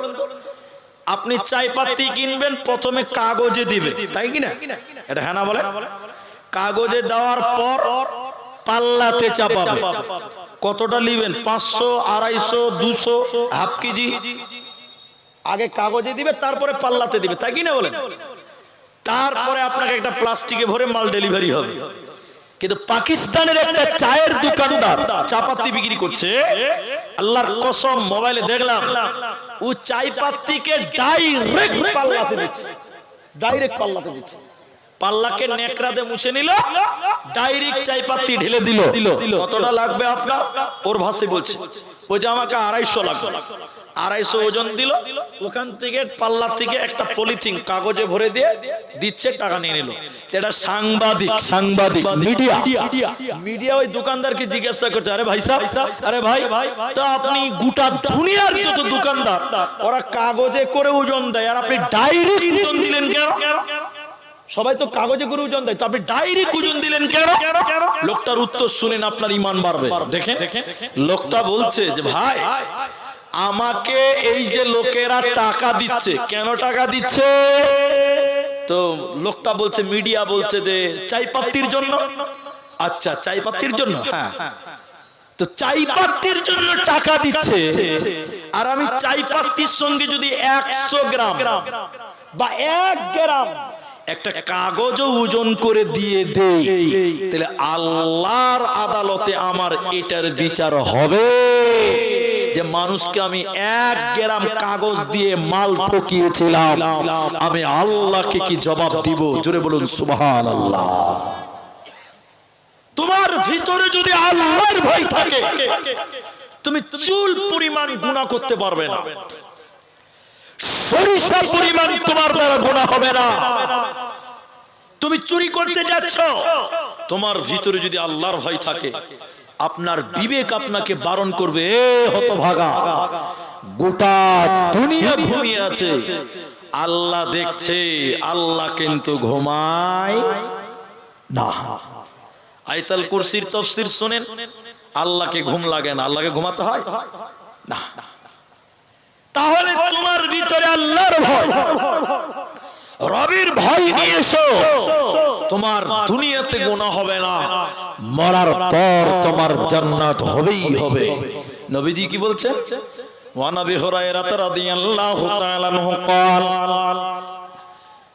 আপনি চাই পাত্তি কিনবেন, প্রথমে কাগজে দিবে, তাই কিনা? এটা হ্যাঁ না বলে? কাগজে দেওয়ার পর পাল্লাতে চাপাবে। কতটা নিবেন? 500, 250, 200, হাফ কেজি। আগে কাগজে দিবে, তারপরে পাল্লাতে দিবে, তাই কিনা বলেন? তারপরে আপনাকে একটা প্লাস্টিকে ভরে মাল ডেলিভারি হবে। কিন্তু পাকিস্তানের একটা চায়ের দোকানদার চা পাত্তি বিক্রি করছে, আল্লাহর কসম মোবাইলে দেখলাম, ও চাই পাত্তিকে ডাইরেক্ট পাল্লাতে দিচ্ছে। পাল্লাকে নেকড়াতে মুছে নিল, ডাইরেক্ট চাই পাত্তি ঢেলে দিল। কতটা লাগবে আপনার? ওর ভাষায় বলছে, ও যে আমাকে 250 লাগবে। 250 ওজন দিল, ওখান থেকে পাল্লা থেকে একটা পলিথিন কাগজে ভরে দিয়ে দিচ্ছে, টাকা নিয়ে নিল। এটা সাংবাদিক মিডিয়া ওই দোকানদারকে জিজ্ঞাসা করছে, আরে ভাই সাহেব, আরে ভাই তো আপনি গোটা দুনিয়ার যত দোকানদার ওরা কাগজে করে ওজন দেয়, আর আপনি ডাইরেক্ট ওজন দিলেন কেন? সবাই তো কাগজে করে ওজন দেয়, তো আপনি ডাইরেক্ট ওজন দিলেন কেন? লোকটার উত্তর শুনেন, আপনার ঈমান বাড়বে। দেখেন, লোকটা বলছে যে ভাই, আমাকে এই যে লোকেরা টাকা দিচ্ছে, কেন টাকা দিচ্ছে? তো লোকটা বলছে, মিডিয়া বলছে যে চাই পাত্তির জন্য। আচ্ছা, চাই পাত্তির জন্য? হ্যাঁ। তো চাই পাত্তির জন্য টাকা দিচ্ছে, আর আমি চাই পাত্তির সঙ্গে যদি 100 গ্রাম বা 1 গ্রাম একটা কাগজও ওজন করে দিয়ে দেই, তাহলে আল্লাহর আদালতে আমার এটার বিচার হবে যে মানুষকে আমি 1 গ্রাম কাগজ দিয়ে মাল ঠকিয়েছিলাম, আমি আল্লাহকে কি জবাব দিব? জোরে বলুন সুবহানাল্লাহ। তোমার ভিতরে যদি আল্লাহর ভয় থাকে, তুমি চুল পরিমাণ গুনাহ করতে পারবে না, সরিষা পরিমাণ তোমার দ্বারা গুনাহ হবে না। তুমি চুরি করতে যাচ্ছ, তোমার ভিতরে যদি আল্লাহর ভয় থাকে, আপনার বিবেক আপনাকে বারণ করবে, এ হতভাগা, গোটা দুনিয়া ঘুমিয়ে আছে, আল্লাহ দেখছে, আল্লাহ কিন্তু ঘুমায় না। আয়াতুল কুরসির তাফসীর শুনেন, আল্লাহকে ঘুম লাগে না, আল্লাহকে ঘুমাতে হয় না। তাহলে তোমার ভিতরে আল্লাহর ভয়, রবের ভয় নিয়ে এসো, তোমার দুনিয়াতে গুনাহ হবে না, মরার পর তোমার জান্নাত হবেই হবে। নবীজি কি বলছেন? ওয়া নবী হুরায়রা রাদিয়াল্লাহু তাআলা আনহু قال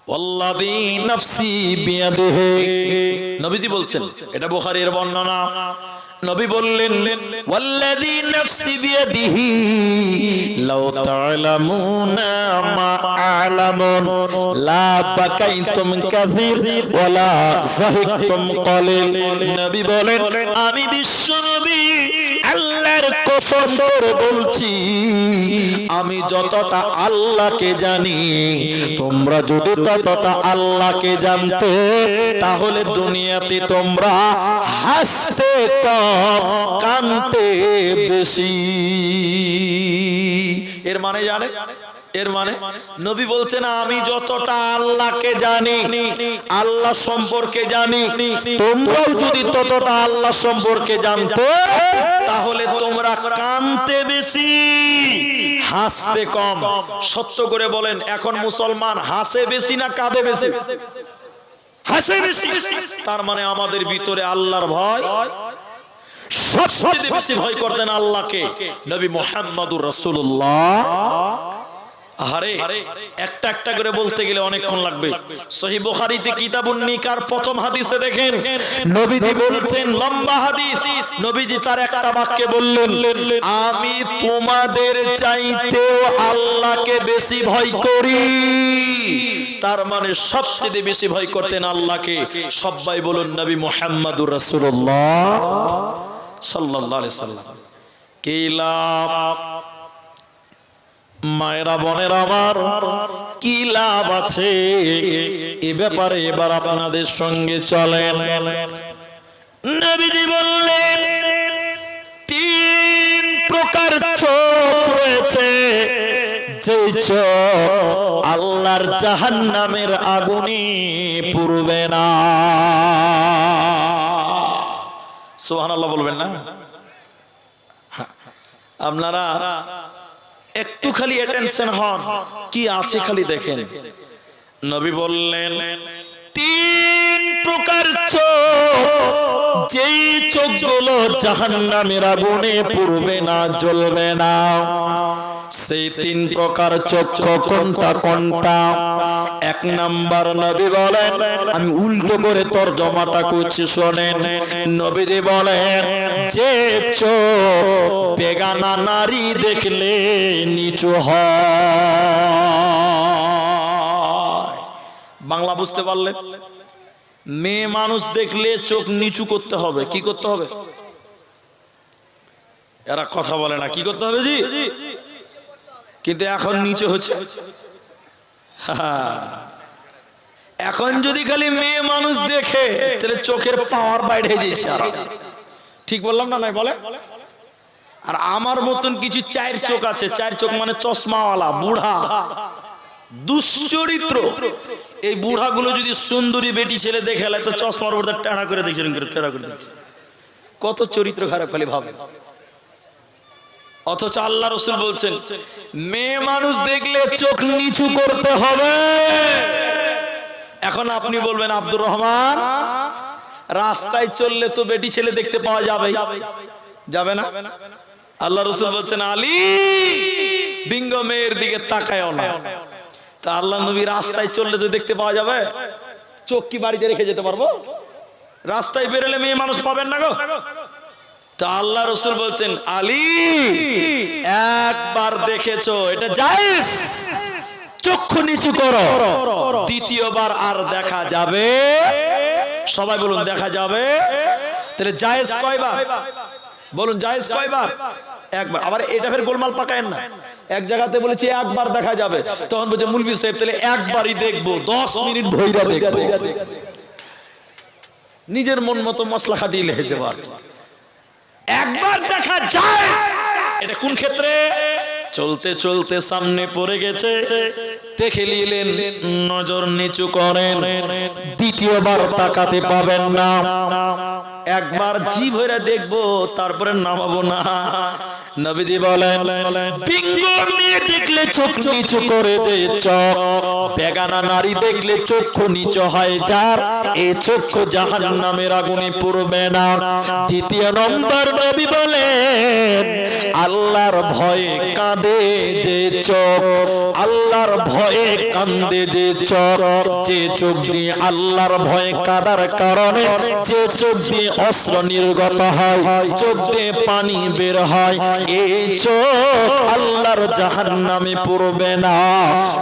ওয়াল্লাযী নাফসি বিয়াদিহি, নবীজি বলছেন, এটা বুখারীর বর্ণনা। নবী বললেন ওয়াল্লাযী নাফসি বিয়াদিহি লাউ তা'লামুনা মা আ'লামুন লা বাকাইতুম কাসীর ওয়ালা যাহিকতুম কলিল। নবী বলেন, আমি বিশ্বনবী আল্লাহর কসম করে বলছি, আমি যতটা আল্লাহকে জানি, তোমরা যদি ততটা আল্লাহকে জানতে, তাহলে দুনিয়াতে তোমরা হাসতে কম, কাঁদতে বেশি। এর মানে জানে, এর মানে নবী বলছেন, আমি যতটা আল্লাহকে জানি, আল্লাহ সম্পর্কে জানি, তোমরাও যদি ততটা আল্লাহ সম্পর্কে জানতে, তাহলে তোমরা কাঁদতে বেশি, হাসতে কম। সত্য করে বলেন, এখন মুসলমান হাসে বেশি না কাঁদে বেশি? হাসে বেশি। তার মানে আমাদের ভিতরে আল্লাহর ভয়, সবচেয়ে বেশি ভয় করতেন আল্লাহকে নবী মুহাম্মদুর রাসূলুল্লাহ। আরে একটা একটা করে বলতে গেলে অনেকক্ষণ লাগবে। সহিহ বুখারীতে কিতাবুন নিকার প্রথম হাদিসে দেখেন, নবীজি বলছেন, লম্বা হাদিস, নবীজি তার একটা বাক্যে বললেন, আমি তোমাদের চাইতেও আল্লাহকে বেশি ভয় করি। তার মানে সবচেয়ে বেশি ভয় করতেন আল্লাহকে। সবাই বলুন নবী মুহাম্মদুর রাসূলুল্লাহ সাল্লাল্লাহু আলাইহি সাল্লাম। কি লাভ মায়েরা বোনেরা আমার, কি লাভ আছে এ ব্যাপারে এবার আপনাদের সঙ্গে চলেন। নবীজি বললেন, তিন প্রকার চোখ রয়েছে, যে চোখ আল্লাহর জাহান্নামের আগুনে পুড়বে না। সুবহানাল্লাহ বলবেন না? আপনারা একটু খালি অ্যাটেনশন হন, কি আছে খালি দেখেন। নবী বললেন, তিন প্রকার চোখ, যেই চোখগুলো জাহান্নামের আগুনে পুড়বে না, জ্বলবে না। সেই তিন প্রকার চক্ষু কোনটা কোনটা? এক নাম্বার নবী বলেন, আমি উল্টো করে তরজমাটা করছি শোনেন। নবীজি বলেন, যে চোখ বেগানা নারী দেখলে নিচু হয়। বাংলা বুঝতে পারলেন? মেয়ে মানুষ দেখলে চোখ নিচু করতে হবে। কি করতে হবে? এরা কথা বলে না, কি করতে হবে জি? কিন্তু এখন নিচে হচ্ছে। এখন যদি খালি মেয়ে মানুষ দেখে, তাহলে চোখের পাওয়ার বাইরে যাচ্ছে। ঠিক বললাম না? নাই বলে। আর আমার মতন কিছু চার চোখ আছে, চার চোখ মানে চশমাওয়ালা বুড়া, দুশ্চরিত্র। এই বুড়াগুলো যদি সুন্দরী বেটি ছেলে দেখে তো চশমার উপর টেড়া করে দেখছে, টেড়া করে দেখছে। কত চরিত্র খারাপ খালি ভাবে। অথচ আল্লাহ রাসূল বলছেন, মেয়ে মানুষ দেখলে চোখ নিচু করতে হবে। এখন আপনি বলবেন, আব্দুর রহমান, রাস্তায় চললে তো বেটি ছেলে দেখতে পাওয়া যাবে, যাবে না? আল্লাহ রাসূল বলছেন, আলী, বিঙ্গ মেয়ের দিকে তাকায়ও না। তা আল্লাহ নবী রাস্তায় চললে তো দেখতে পাওয়া যাবে? চোখ কি বাড়িতে রেখে যেতে পারবো? রাস্তায় বেরোলে মেয়ে মানুষ পাবেন না গো। তা আল্লাহ রাসূল বলছেন, আলী, একবার দেখেছো, এটা জায়েজ, চক্ষু নিচু করো, দ্বিতীয়বার আর দেখা যাবে? সবাই বলুন, দেখা যাবে। তাহলে জায়েজ কয়বার? বলুন, জায়েজ কয়বার? একবার। আবার এটা ফের গোলমাল পাকায়েন না। এক জায়গাতে বলেছি একবার দেখা যাবে, তখন বলছে মুলবি সাহেব তাহলে একবারই দেখবো, 10 মিনিট ভইরা দেখবো। নিজের মন মতো মশলা খাটিয়ে লেগেছে। একবার দেখা যায়, এটা কোন ক্ষেত্রে? চলতে চলতে সামনে পড়ে গেছে, দেখে নিলেন, নজর নিচু করেন, দ্বিতীয়বার তাকাতে পাবেন না। একবার জি ভরে দেখবো, তারপরে নামাবো না। নবীজি বলেন, পিঙ্গল নিয়ে দেখলে চোখ নিচু করে যে চোখ, বেগানা নারী দেখলে চক্ষু নিচু হয় যার, এই চক্ষু জাহান্নামের আগুনে পুড়বে না। দ্বিতীয় নম্বর নবী বলেন, আল্লাহর ভয়ে কাঁদে যে চোখ, আল্লাহর ভয়ে কান্দে যে চোখ, যে চোখ দিয়ে আল্লাহর ভয়ে কাঁদার কারণে যে চোখ দিয়ে অস্ত্র নির্গত হয়, চোখ দিয়ে পানি বের হয়, এই চোখ আল্লাহর জাহান্নামে পড়বে না।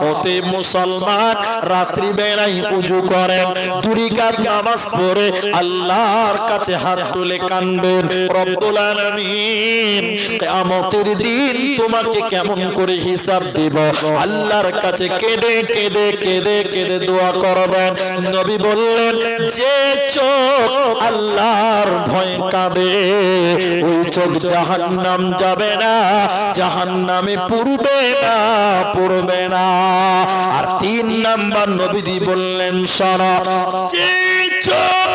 ওতে মুসলমান রাত্রি বেলায় ওযু করেন, 2 রাকাত নামাজ পড়ে আল্লাহর কাছে হাত তুলে কাঁদবেন, রব্বুল আলামিন কিয়ামতের দিন তোমাকে কেমন করে হিসাব দেব, আল্লাহর কাছে কেঁদে কেঁদে কেঁদে কেঁদে দোয়া করবেন। নবী বললেন, যে চোখ আল্লাহর ভয় কাঁদে, ওই চোখ জাহান্নাম যাবে না, জাহান্নামে পুড়বে না, পুড়বে না। আর 3 নাম্বার নবীজি বললেন, শোনো, যে চোখ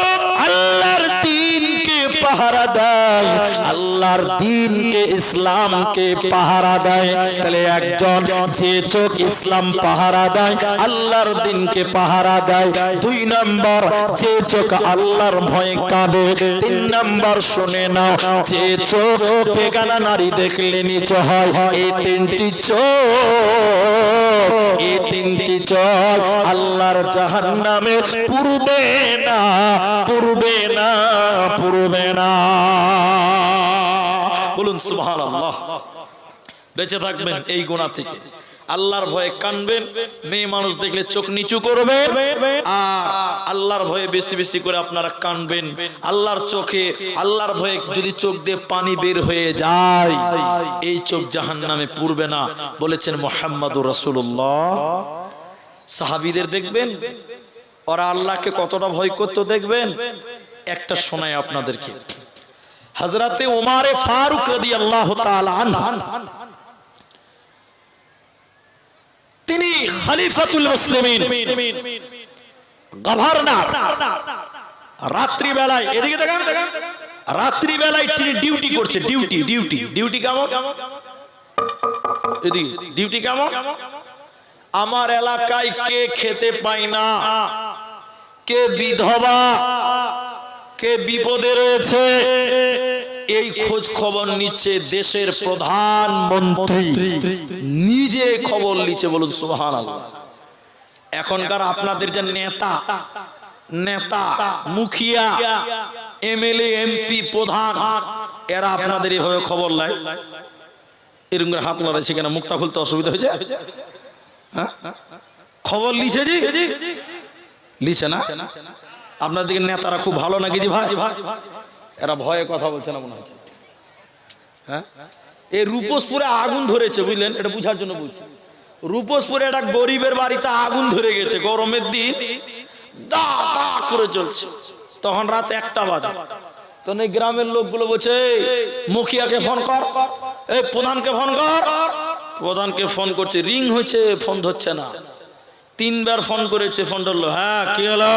আল্লাহর দ্বীনকে পাহারা দেয়, আল্লাহর দ্বীনকে ইসলামকে পাহারা দেয়, তাহলে একজন যে চোখ ইসলাম পাহারা দেয়, আল্লাহর দ্বীনকে পাহারা দেয়, 2 নাম্বার যে চোখ আল্লাহর ভয়ে কাঁদে, 3 নাম্বার শুনে নাও, যে চোখ বেগানা নারী দেখলে নিচু হয়, এই 3টি চোখ, এই 3টি চোখ আল্লাহর জাহান্নামে পুড়বে না, পুড়বে না, পুড়বে না। বলুন সুবহানাল্লাহ। বেঁচে থাকবেন এই গুনাহ থেকে, আল্লাহর ভয়ে কানবেন, মেয়ে মানুষ দেখলে চোখ নিচু করবে, আর আল্লাহর ভয়ে বেশি বেশি করে আপনারা কানবেন। আল্লাহর চোখে, আল্লাহর ভয়ে যদি চোখ দিয়ে পানি বের হয়ে যায়, এই চোখ জাহান্নামে পুড়বে না, বলেছেন মুহাম্মদুর রাসূলুল্লাহ। সাহাবীদের দেখবেন ওরা আল্লাহকে কতটা ভয় করতে, দেখবেন। একটা শোনাই আপনাদেরকে, হযরতে ওমর ফারুক রাদিয়াল্লাহু তাআলা আনহু, তিনি খলিফাতুল মুসলিমিন, গভর্নর। রাত্রি বেলায়, এদিকে দেখেন, রাত্রি বেলায় তিনি ডিউটি করছে, ডিউটি ডিউটি ডিউটি কেমন, এদিকে ডিউটি কেমন। আমার এলাকায় কে খেতে পায় না, কে বিধবা, কে বিপদে রয়েছে, এই খোঁজ খবর নিচ্ছে দেশের প্রধানমন্ত্রী, নিজে খবর নিচ্ছে। বলুন সুবহানাল্লাহ। এখনকার আপনাদের যে নেতা, নেতা মুখিয়া, এমএলএ, এমপি, প্রধান, এরা আপনাদের এইভাবে খবর নেয়। এরকম করে হাত লড়াইছে কেন, মুখটা খুলতে অসুবিধা হয়েছে? খবর লিছে জি, লিছে না? আপনার দিকে নেতারা খুব ভালো নাকি জি ভাই? এরা ভয়ে কথা বলছে না মনে হচ্ছে। হ্যাঁ, এই রূপসপুরে আগুন ধরেছে, বুঝলেন? এটা বুঝার জন্য বলছি। রূপসপুরে একটা গরিবের বাড়িতে আগুন ধরে গেছে, গরমের দিন দা দা করে চলছে, তখন রাত 1টা বাজে। তখন এই গ্রামের লোকগুলো বলছে, মুখিয়াকে ফোন কর, এই প্রধানকে ফোন কর। প্রধানকে ফোন করছে, রিং হয়েছে, ফোন ধরছে না। 3 বার ফোন করেছে, ফোন ধরলো। হ্যাঁ, কি হলো?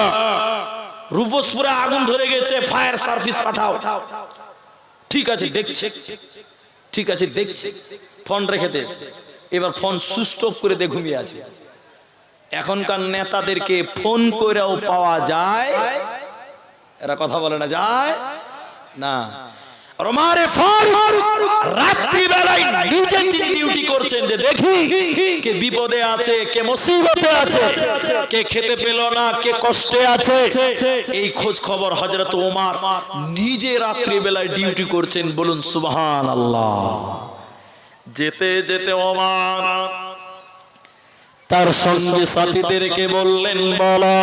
রূপসপুরে আগুন ধরে গেছে, ফায়ার সার্ভিস পাঠাও। ঠিক আছে দেখছে, ঠিক আছে দেখছে, ফোন রেখে দিয়েছে। এবার ফোন সুইচ অফ করে দিয়ে ঘুমিয়ে আছে। এখনকার নেতাদেরকে ফোন করেও পাওয়া যায়, এরা কথা বলে না, যায় না। ওমর ফারুক রাত্রি বেলায় নিজে তিনি ডিউটি করছেন, যে দেখি কে বিপদে আছে, কে মুসিবতে আছে, কে খেতে পেল না, কে কষ্টে আছে, এই খোঁজ খবর হযরত ওমর নিজে রাত্রি বেলায় ডিউটি করছেন। বলুন সুবহানাল্লাহ। যেতে যেতে ওমর তার সঙ্গে সাথীদেরকে বললেন, বলো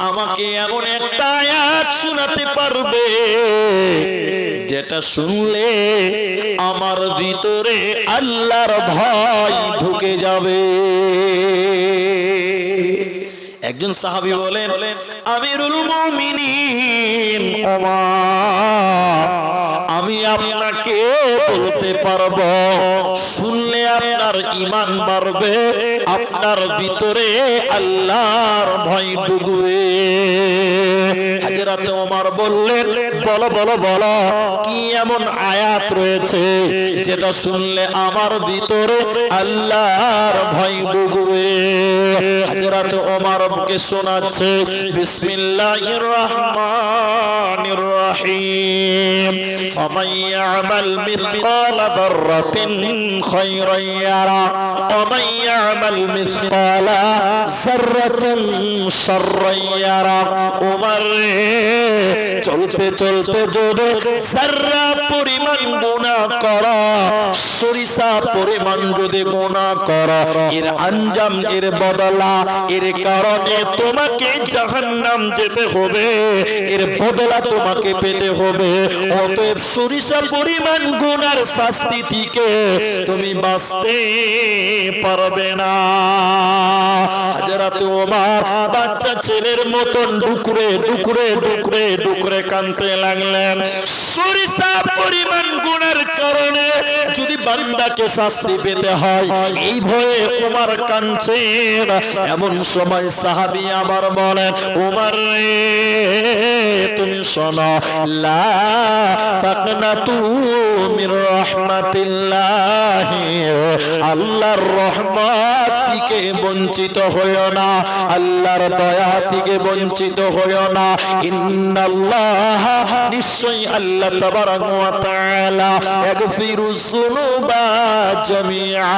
আমাকে এমন একটা আয়াত শোনাতে পারবে যেটা শুনলে আমার ভিতরে আল্লাহর ভয় ঢুকে যাবে। একজন সাহাবী বলেন, আমিরুল মুমিনিন ওমর, আমি আপনাকে বলতে পারবো, শুনলে আপনার ঈমান বাড়বে, আপনার ভিতরে আল্লাহর ভয় ঢুকবে। হযরত ওমর বললেন, বলো বলো বলো, কি এমন আয়াত রয়েছে যেটা শুনলে আমার ভিতরে আল্লাহর ভয় ঢুকবে? হযরত ওমরকে শোনাচ্ছে, বিসমিল্লাহির রহমানির রহিম, ফামান ইয়ামাল মিসকালা যাররাতিন খায়রান ইয়ারা ওয়া মান ইয়ামাল মিসকালা যাররাতিন শাররান ইয়ারা। ওমর চলতে চলতে যদি যাররা পরিমাণ গুনাহ করা, সরিষা পরিমাণ যদি গুনাহ করা, এর আঞ্জাম, এর বদলা, এর কারণে তোমাকে জাহান্নাম যেতে হবে, এর বদলা তোমাকে পেতে হবে। অতএব সরিষা পরিমাণ গুনার শাস্তি থেকে তুমি বাঁচতে পারবে না। হযরত ওমর বাচ্চা ছেলের মতন ডুকরে ডুকরে ডুকরে ডুকরে কাঁদতে লাগলেন। সরিষা পরিমাণ গুনার কারণে যদি বান্দাকে শাস্তি পেতে হয়, এই ভয়ে ওমর কাঁদছেন। এমন সময় সাহাবী আবার বলেন, ওমর রে, তুমি শোনো, লা তাকনাতু মির রাহমাতিল্লাহ, আল্লাহর রহমত থেকে বঞ্চিত হইও না, আল্লাহর দয়া থেকে বঞ্চিত হইও না। ইন্নাল্লাহ, নিশ্চয়ই আল্লাহ তাবারাকা ওয়া তাআলা, ইয়াগফিরুজ যুনুবা জামিআ,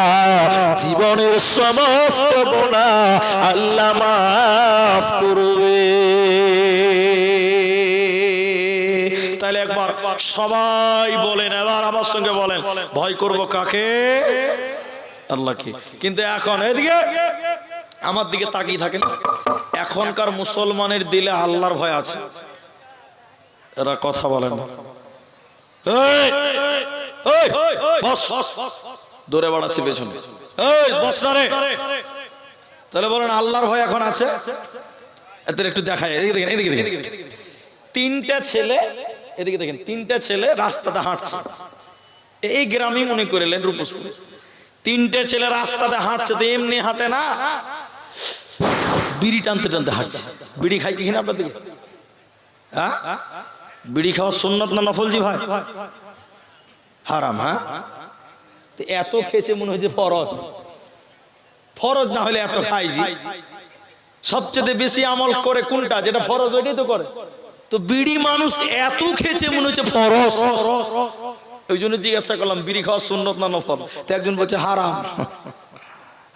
জীবনের সমস্ত গুনাহ আল্লাহ মাফ করবে। তাহলে একবার সবাই বলেন, এবার আমার সঙ্গে বলেন, ভয় করব কাকে? আল্লাহকে। কিন্তু এখন এদিকে আমার দিকে তাকিয়ে থাকেন, এখনকার মুসলমানের দিলে আল্লাহর ভয় আছে? এরা কথা বলেন না। এই এই বস, দৌড়ে বাড়াচ্ছে পেছনে, এই বস না রে। তাহলে বলেন আল্লাহর ভয় এখন আছে? এদের একটু দেখায়, এদিকে দেখেন, এদিকে দেখেন, তিনটা ছেলে, এদিকে দেখেন, তিনটা ছেলে রাস্তাতে হাঁটছে। এই গ্রামে মনে করিলেন রূপসপুর, তিনটে ছেলে রাস্তাতে হাঁটছে, তো এমনি হাঁটে না, বিড়ি টানতে টানতে হাঁটছে। বিড়ি খাই কিনা আপনার দিকে? হ্যাঁ, বিড়ি খাওয়া সুন্নত না নফল? জি ভাই, হারাম। হ্যাঁ, তো এত খেয়েছে মনে হয়েছে ফরজ। ফরজ না হলে এত খাই জি। সবচেয়ে বেশি আমল করে কোনটা? যেটা ফরজ ওইটাই তো করে। তো বিড়ি মানুষ এত খেয়েছে মনে হচ্ছে ফরজ। ওই জন্য জিজ্ঞাসা করলাম, বিড়ি খাওয়া সুন্নত না নফল? তো একজন বলছে হারাম।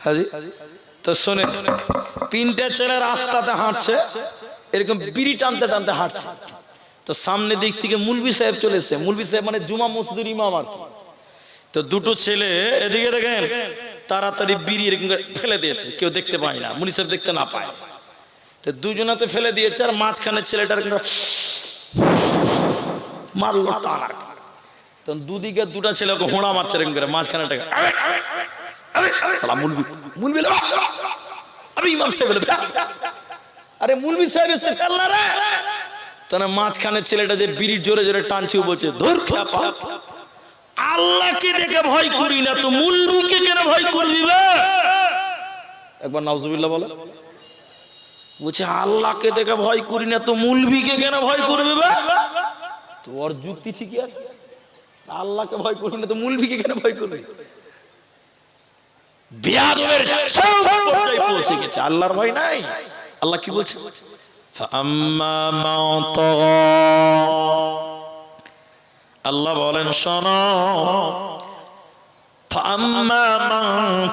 হাজি, তো শোনে, তিনটা ছেলে রাস্তাতে হাঁটছে, এরকম বিড়ি টানতে টানতে হাঁটছে। তো সামনে দিক থেকে মুলবি সাহেব চলে এসছে। মুলবি সাহেব মানে জুমা মসজিদের ইমাম আর। তো দুটো ছেলে এদিকে দেখেন তাড়াতাড়ি বিড়ি এরকম ফেলে দিয়েছে, কেউ দেখতে পায় না, মুলি সাহেব দেখতে না পায়। তো দুজনাতে ফেলে দিয়েছে, আর মাঝখানে ছেলেটার মারলো টানা। তখন দুদিকে দুটা ছেলে হোঁড়া মারছে এরকম করে, মাঝখানে আরে মুলবি সাহেব এসে ফেললা রে। তখন মাঝখানে ছেলেটা যে বিড়ি জোরে জোরে টানছে বলছে, ধর খেপা, আল্লাহকে দেখে ভয় করি না তো মুলবিকে কেন ভয় করবি? একবার নাউজুবিল্লাহ বলে। বলছে আল্লাহকে দেখে ভয় করি না তো মুলবিকে কেন ভয় করবি? তো ওর যুক্তি ঠিকই আছে, আল্লাহকে ভয় করি না তো মুলবিকে কেন ভয় করবি? বিয়াদবের পর্যায়ে পৌঁছে গেছে, আল্লাহর ভয় নাই। আল্লাহ কি বলছে? আল্লাহ বলেন শোনো, فأما من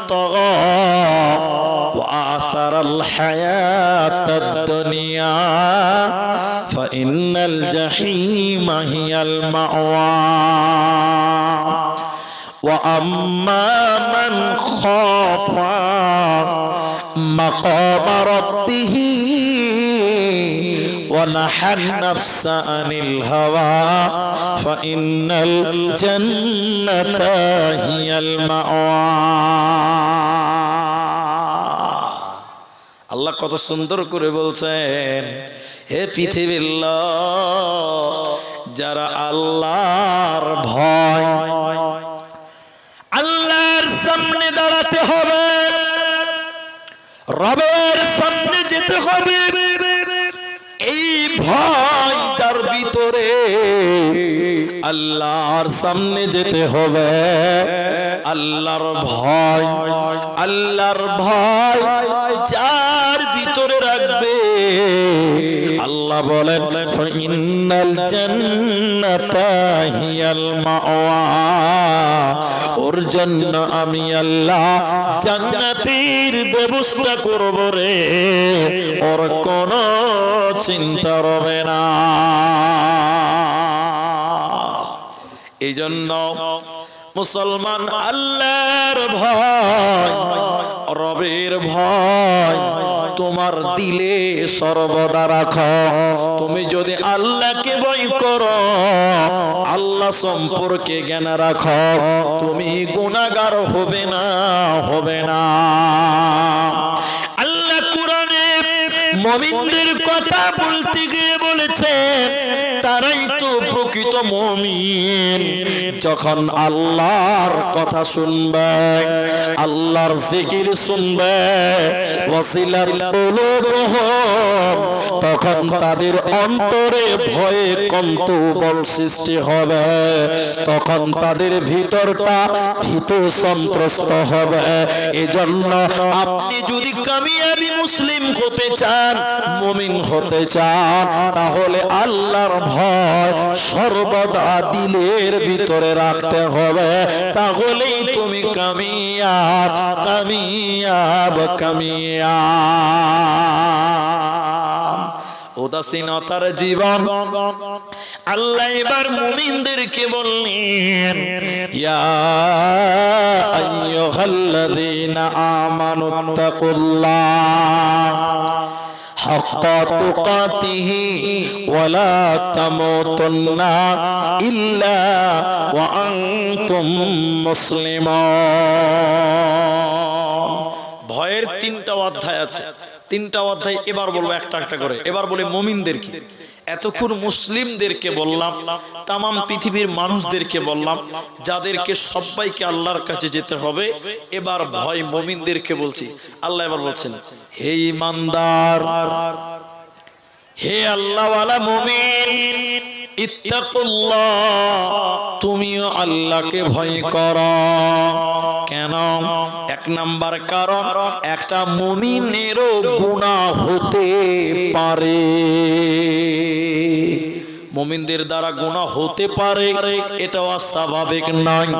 طغى وآثر الحياة الدنيا فإن الجحيم هي المأوى وأما من خاف مقام ربه ونحى النفس عن الهوى فإن الجنة هي المأوى। আল্লাহ কত সুন্দর করে বলছেন, হে পৃথিবীর লোক, যারা আল্লাহর ভয়, আল্লাহর সামনে দাঁড়াতে হবে, রবের সামনে যেতে হবে, এই ভয় তার ভিতরে আল্লাহর সামনে যেতে হবে। আল্লাহর ভয়, আল্লাহর ভয় যার ভিতরে রাখবে, আল্লাহ বলেন ফাইনাল জান্নাতা হিয়াল মাওয়া, ওর জন্য আমি আল্লাহ জান্নাতের ব্যবস্থা করব রে, ওর কোনো চিন্তা রবে না। এই জন্য মুসলমান আল্লাহর ভয়, রবের ভয় তোমার দিলে সর্বদা রাখো। তুমি যদি আল্লাহকে ভয় করো, আল্লাহ সম্পর্কে জ্ঞান রাখো, তুমি গুনাহগার হবে না, হবে না। আল্লাহ কুরআনে মুমিনদের কথা বলতে গিয়ে বলেছেন, তারাই তো প্রকৃত মুমিন। যখন আল্লাহর কথা শুনবে, আল্লাহর জিকির শুনবে, ওয়াসিলাত কুলুবুহুম, তখন তাদের অন্তরে ভয়ে কৌতূহল সৃষ্টি হবে, তখন তাদের ভিতরটা ভীত সন্ত্রস্ত হবে। এজন্য আপনি যদি কামিয়াবি মুসলিম হতে চান, মুমিন হতে চান, তাহলে আল্লাহর ভয় সর্বদা দিলের ভিতরে রাখতে হবে, তাহলেই তুমি কামিয়াব, কামিয়াব, কামিয়াব। উদাসীনতার জীবন, আল্লাহ এবার মুমিনদেরকে বললেন, ইয়া আইয়ুহাল্লাযীনা আমানুত্তাকুল্লাহ হাক্কা তুকাতিহি ওয়ালা তামুতুন্না ইল্লা ওয়া আনতুম মুসলিমুন। ভয়ের তিনটা অধ্যায় আছে, তিনটা অধ্যায় এবার বলবো একটা একটা করে। এবার বলি মুমিনদেরকে, এতক্ষণ মুসলিমদেরকে বললাম, তামাম পৃথিবীর মানুষদেরকে বললাম, যাদেরকে সবাইকে আল্লাহর কাছে যেতে হবে। এবার ভয় মুমিনদেরকে বলছি। আল্লাহ এবার বলছেন, হে ঈমানদার, হে আল্লাহওয়ালা মুমিন, ইত্তাকুল্লাহ, তুমিও আল্লাহকে ভয় করো। কেন? এক নাম্বার কারণ, একটা মুমিনেরও গুনাহ হতে পারে, মুমিনদের দ্বারা গুনাহ হতে পারে, এটা অস্বাভাবিক নয়।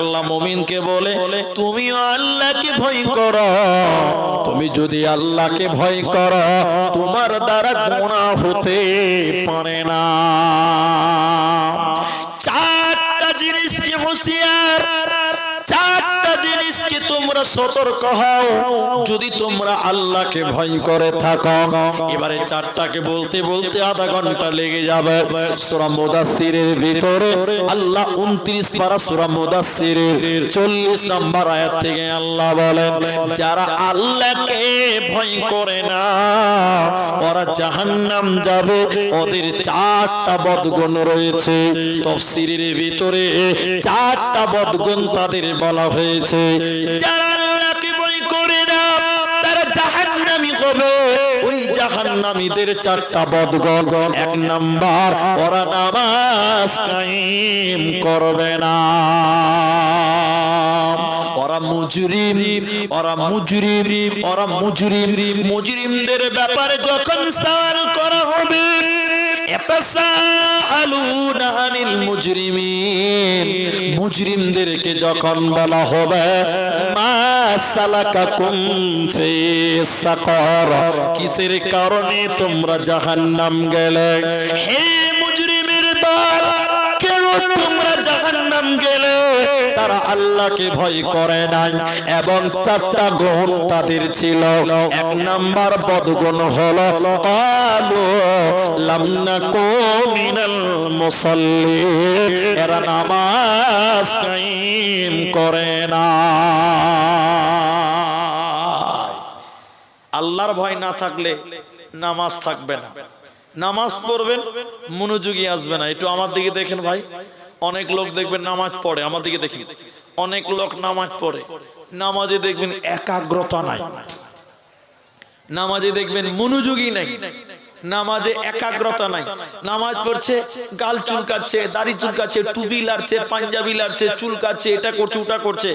আল্লাহ মুমিনকে বলে, তুমিও আল্লাহকে ভয় করো। তুমি যদি আল্লাহকে ভয় করো, তোমার দ্বারা গুনাহ হতে পারে না। চারটা জিনিসকে হুঁশিয়ার, চারটা জিনিসকে তোমরা সতর্ক হও যদি তোমরা আল্লাহকে ভয় করে থাকো। এবারে চারটাকে বলতে বলতে আধা ঘন্টা লেগে যাবে। সূরা মুদাসসিরের ভিতরে আল্লাহ 29 পারা সূরা মুদাসসিরের 40 নম্বর আয়াত থেকে আল্লাহ বলেন, যারা আল্লাহকে ভয় করে না ওরা জাহান্নাম যাবে, ওদের চারটা বদগুণ রয়েছে। তাফসীরের ভিতরে চারটা বদগুণ তাদের বলা হয়েছে। যারা আল্লাহকে ভয় করে না তারা জাহান্নামী হবে। ওই জাহান্নামীদের চারটা বদগুণ, এক নাম্বার, ওরা নামাজ কায়েম করবে না, ওরা মুজরিম, ওরা মুজরিম, ওরা মুজরিম। মুজরিমদের ব্যাপারে যখন সওয়াল করা হবে, ইয়াতাসাআলুনা আনিল মুজরিমিন, মুজরিমদেরকে যখন বলা হবে, মা সালাকাকুম ফি সাকার, কিসের কারণে তোমরা জাহান্নাম গেলে? হে মুজরিমের দল, কেন তোমরা জাহান্নাম গেলে? তারা আল্লাহকে ভয় করে নাই এবং চারটা গুণ তাদের ছিল। এক নাম্বার বদগুণ হলো ক্বালু লাম নাকু মিনাল মুসাল্লিন, এরা নামাজ কায়েম করে না। আল্লাহর ভয় না থাকলে নামাজ থাকবে না। নামাজ পড়বেন মনোযোগী আসবে না। একটু আমার দিকে দেখেন ভাই, অনেক লোক দেখবেন নামাজ পড়ে, আমার দিকে দেখেন অনেক লোক নামাজ পড়ে, নামাজে দেখবেন একাগ্রতা নাই, নামাজে দেখবেন মনোযোগী নাই, নামাজে একাগ্রতা নাই। নামাজ পড়ছে, গাল চুলকাচ্ছে, দাড়ি চুলকাচ্ছে, টুপি লাড়ছে, পাঞ্জাবি লাড়ছে, চুলকাচ্ছে, এটা করছে ওটা করছে,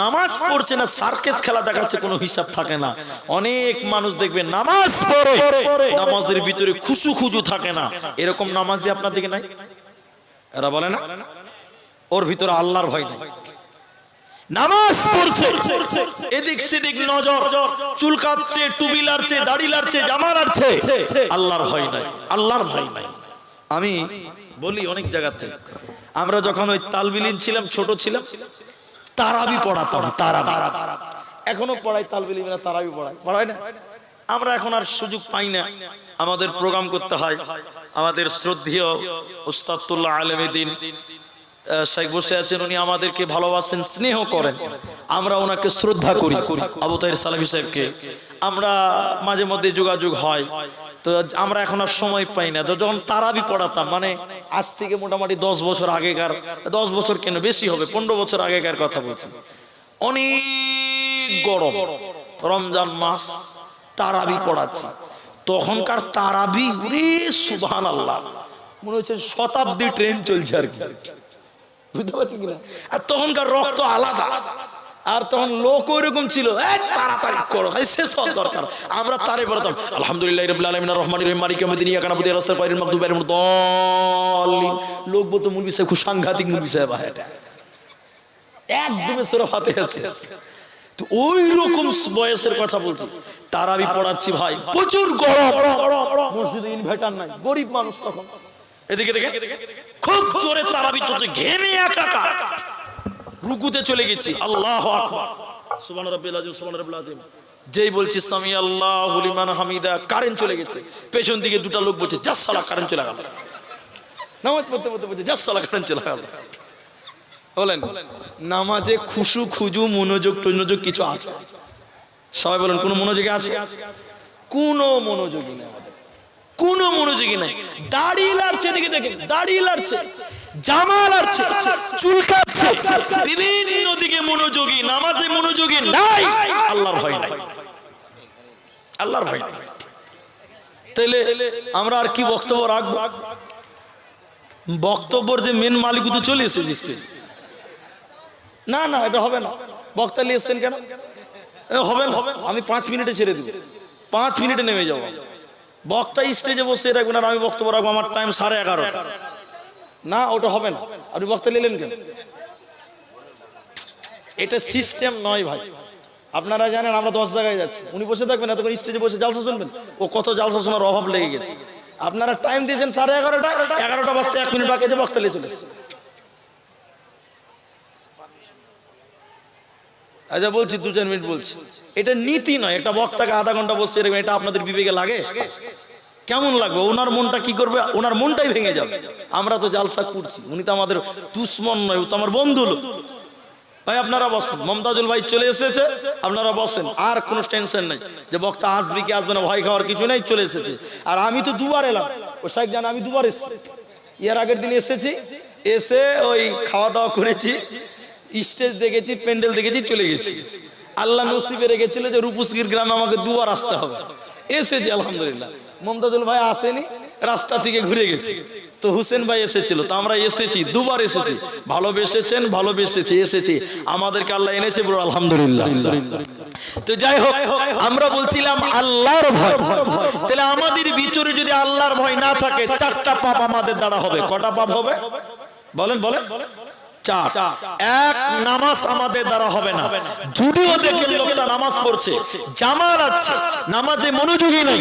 নামাজ পড়ছে না, সার্কেস খেলা দেখাচ্ছে, কোনো হিসাব থাকে না। অনেক মানুষ দেখবেন নামাজ পড়ে, নামাজের ভিতরে খুশু খুজু থাকে না। এরকম নামাজি আপনার দিকে নাই? এরা বলে না ওর ভিতরে আল্লাহর ভয় নাই। নামাজ পড়ছে, এদিক সেদিক নজর, চুলকাচ্ছে, টুপি লাড়ছে, দাড়ি লাড়ছে, জামা লাড়ছে, আল্লাহর ভয় নাই, আল্লাহর ভয় নাই। আমি বলি অনেক জায়গাতে, আমরা যখন ওই তালবিলিন ছিলাম, ছোট ছিলাম, তারাবি পড়াতাম, তারাবি এখনো পড়াই, তালবিলিনরা তারাবি পড়ায় না। আমরা এখন আর সুযোগ পাই না, আমাদের প্রোগ্রাম করতে হয়। আমাদের শ্রদ্ধেয় উস্তাদুল্লাহ আলেমদ্দিন শেখ বসে আছেন, উনি আমাদেরকে ভালোবাসেন, স্নেহ করেন, আমরা ওনাকে শ্রদ্ধা করি। আবু তাহের সালাফি সাহেবকে আমরা মাঝে মধ্যে যোগাযোগ হয়। তো আমরা এখন আর সময় পাই না। তো যখন তারাবি পড়াতাম, মানে আজ থেকে মোটামুটি 10 বছর আগেকার, 10 বছর কেন বেশি হবে, 15 বছর আগেকার কথা বলছি, অনেক গরম, রমজান মাস, তারাবি পড়াচ্ছি। তখনকার তারাবি, ওরে সুবহানাল্লাহ, মনে হচ্ছে শতাব্দী ট্রেন চলছে আর কি, বুঝতে পারছি কিনা। আর তখনকার রক্ত আলাদা, আর তখন লোক ওইরকম ছিল, তাড়াতাড়ি করো, শেষ হওয়ার দরকার। আমরা তারে পড়াতাম আলহামদুলিল্লাহ রাব্বিল আলামিন রহমানির রহিম মালিকি ইয়াউমিদ্দিন ইয়্যাকা না'বুদু ওয়া ইয়্যাকা নাস্তাঈন ইহদিনাস সিরাতাল মুস্তাকিম। লোক বলতো মুলবি সাহেব খুব সাংঘাতিক মুলবি সাহেব, এটা একদমই সূরা ফাতিহা শেষ। তো ওই রকম বয়সের কথা বলছি, তারাবি পড়াচ্ছি ভাই, প্রচুর গরম, মসজিদে ইনভার্টার নাই, গরিব মানুষ তখন। এদিকে দেখে খুব জোরে তারাবি চলছে, ঘেমে একাকার, রুকুতে চলে গেছি, আল্লাহু আকবার, সুবহান রাব্বিল আযীম, সুবহান রাব্বিল আযীম, যেই বলছি সামি আল্লাহু লিমান হামিদা, কারেন্ট চলে গেছে। পেছন দিকে দুটো লোক বলছে জাস সালা, কারেন্ট চলে গেল। নামাজ পড়তে পড়তে বলছে জাস সালা, কারেন্ট চলে গেল। বলেন নামাজে খুশু খুজু মনোযোগ টনোযোগ কিছু আছে? সবাই বলেন কোন মনোযোগী আছে? কোন মনোযোগী নেই, কোন মনোযোগী নাই। দাড়ি লাড়ছে, দিকে দেখেন দাড়ি লাড়ছে, জামা লাড়ছে, চুলকাচ্ছে, বিভিন্ন দিকে মনোযোগী, নামাজে মনোযোগী নাই, আল্লাহর ভয় নাই, আল্লাহর ভয় নাই। তাইলে আমরা আর কি বক্তব্য রাখবো? বক্তব্যের যে মেন মালিক তো চলে এসেছে, না না এটা হবে না। বক্তা নিয়ে এসছেন কেন? হবে না, আমি 5 মিনিটে ছেড়ে দিব, 5 মিনিটে নেমে যাবো। বক্তা স্টেজে বসে রাখবেন আর আমি বক্তব্য রাখবো, আমার টাইম 11:30। না ওটা হবে না। আপনি বক্তা নিলেন কেন? এটা সিস্টেম নয় ভাই। আপনারা জানেন আমরা 10 জায়গায় যাচ্ছি, উনি বসে থাকবেন এতক্ষণ স্টেজে বসে জালসা শুনবেন, ও কত জালসা শোনার অভাব লেগে গেছে। আপনারা টাইম দিয়েছেন 11:30, 11টা বাজতে 1 মিনিট বাকি আছে, বক্তা নিয়ে চলে এসছে। আচ্ছা বলছি 2-4 মিনিট বলছি, এটা নীতি নয়। একটা বক্তাকে আধা ঘন্টা বসে রাখবেন, এটা আপনাদের বিবেকে লাগে? কেমন লাগবে? ওনার মনটা কি করবে? ওনার মনটাই ভেঙে যাবে। আমরা তো জালসা করছি, উনি তো আমাদের দুশ্মন নয়, ও তো আমার বন্ধু লোক। ভাই আপনারা বসেন, মমতাজুল ভাই চলে এসেছে, আপনারা বসেন, আর কোনো টেনশন নাই যে বক্তা আসবে কি আসবে না, ভয় খাওয়ার কিছু নাই, চলে এসেছে। আর আমি তো 2বার এলাম, ও শেখ জানে আমি 2বার এসেছি। এর আগের দিন এসেছি, এসে ওই খাওয়া দাওয়া করেছি, স্টেজ দেখেছি, প্যান্ডেল দেখেছি, চলে গেছি। আল্লাহ নসিবে রেখেছিল যে রূপসগির গ্রামে আমাকে 2বার আসতে হবে, এসেছি আলহামদুলিল্লাহ। মমতাজুল ভাই আসেনি, রাস্তা থেকে ঘুরে গেছি। তো হুসেন ভাই এসেছিল, তো আমরা এসেছি, 2বার এসেছি। ভালোবেসেছেন, ভালোবেসেছি, এসেছি, আমাদেরকে আল্লাহ এনেছে বড় আলহামদুলিল্লাহ। তো যাই হোক, আমরা বলছিলাম আল্লাহর ভয়। তাহলে আমাদের ভিতরে যদি আল্লাহর ভয় না থাকে, 4টা পাপ আমাদের দ্বারা হবে। কটা পাপ হবে বলেন বলেন? 4। এক, নামাজ আমাদের দ্বারা হবে না। যদিও দেখেন লোকটা নামাজ পড়ছে, জামা লাড়ছে, নামাজে মনোযোগী নেই।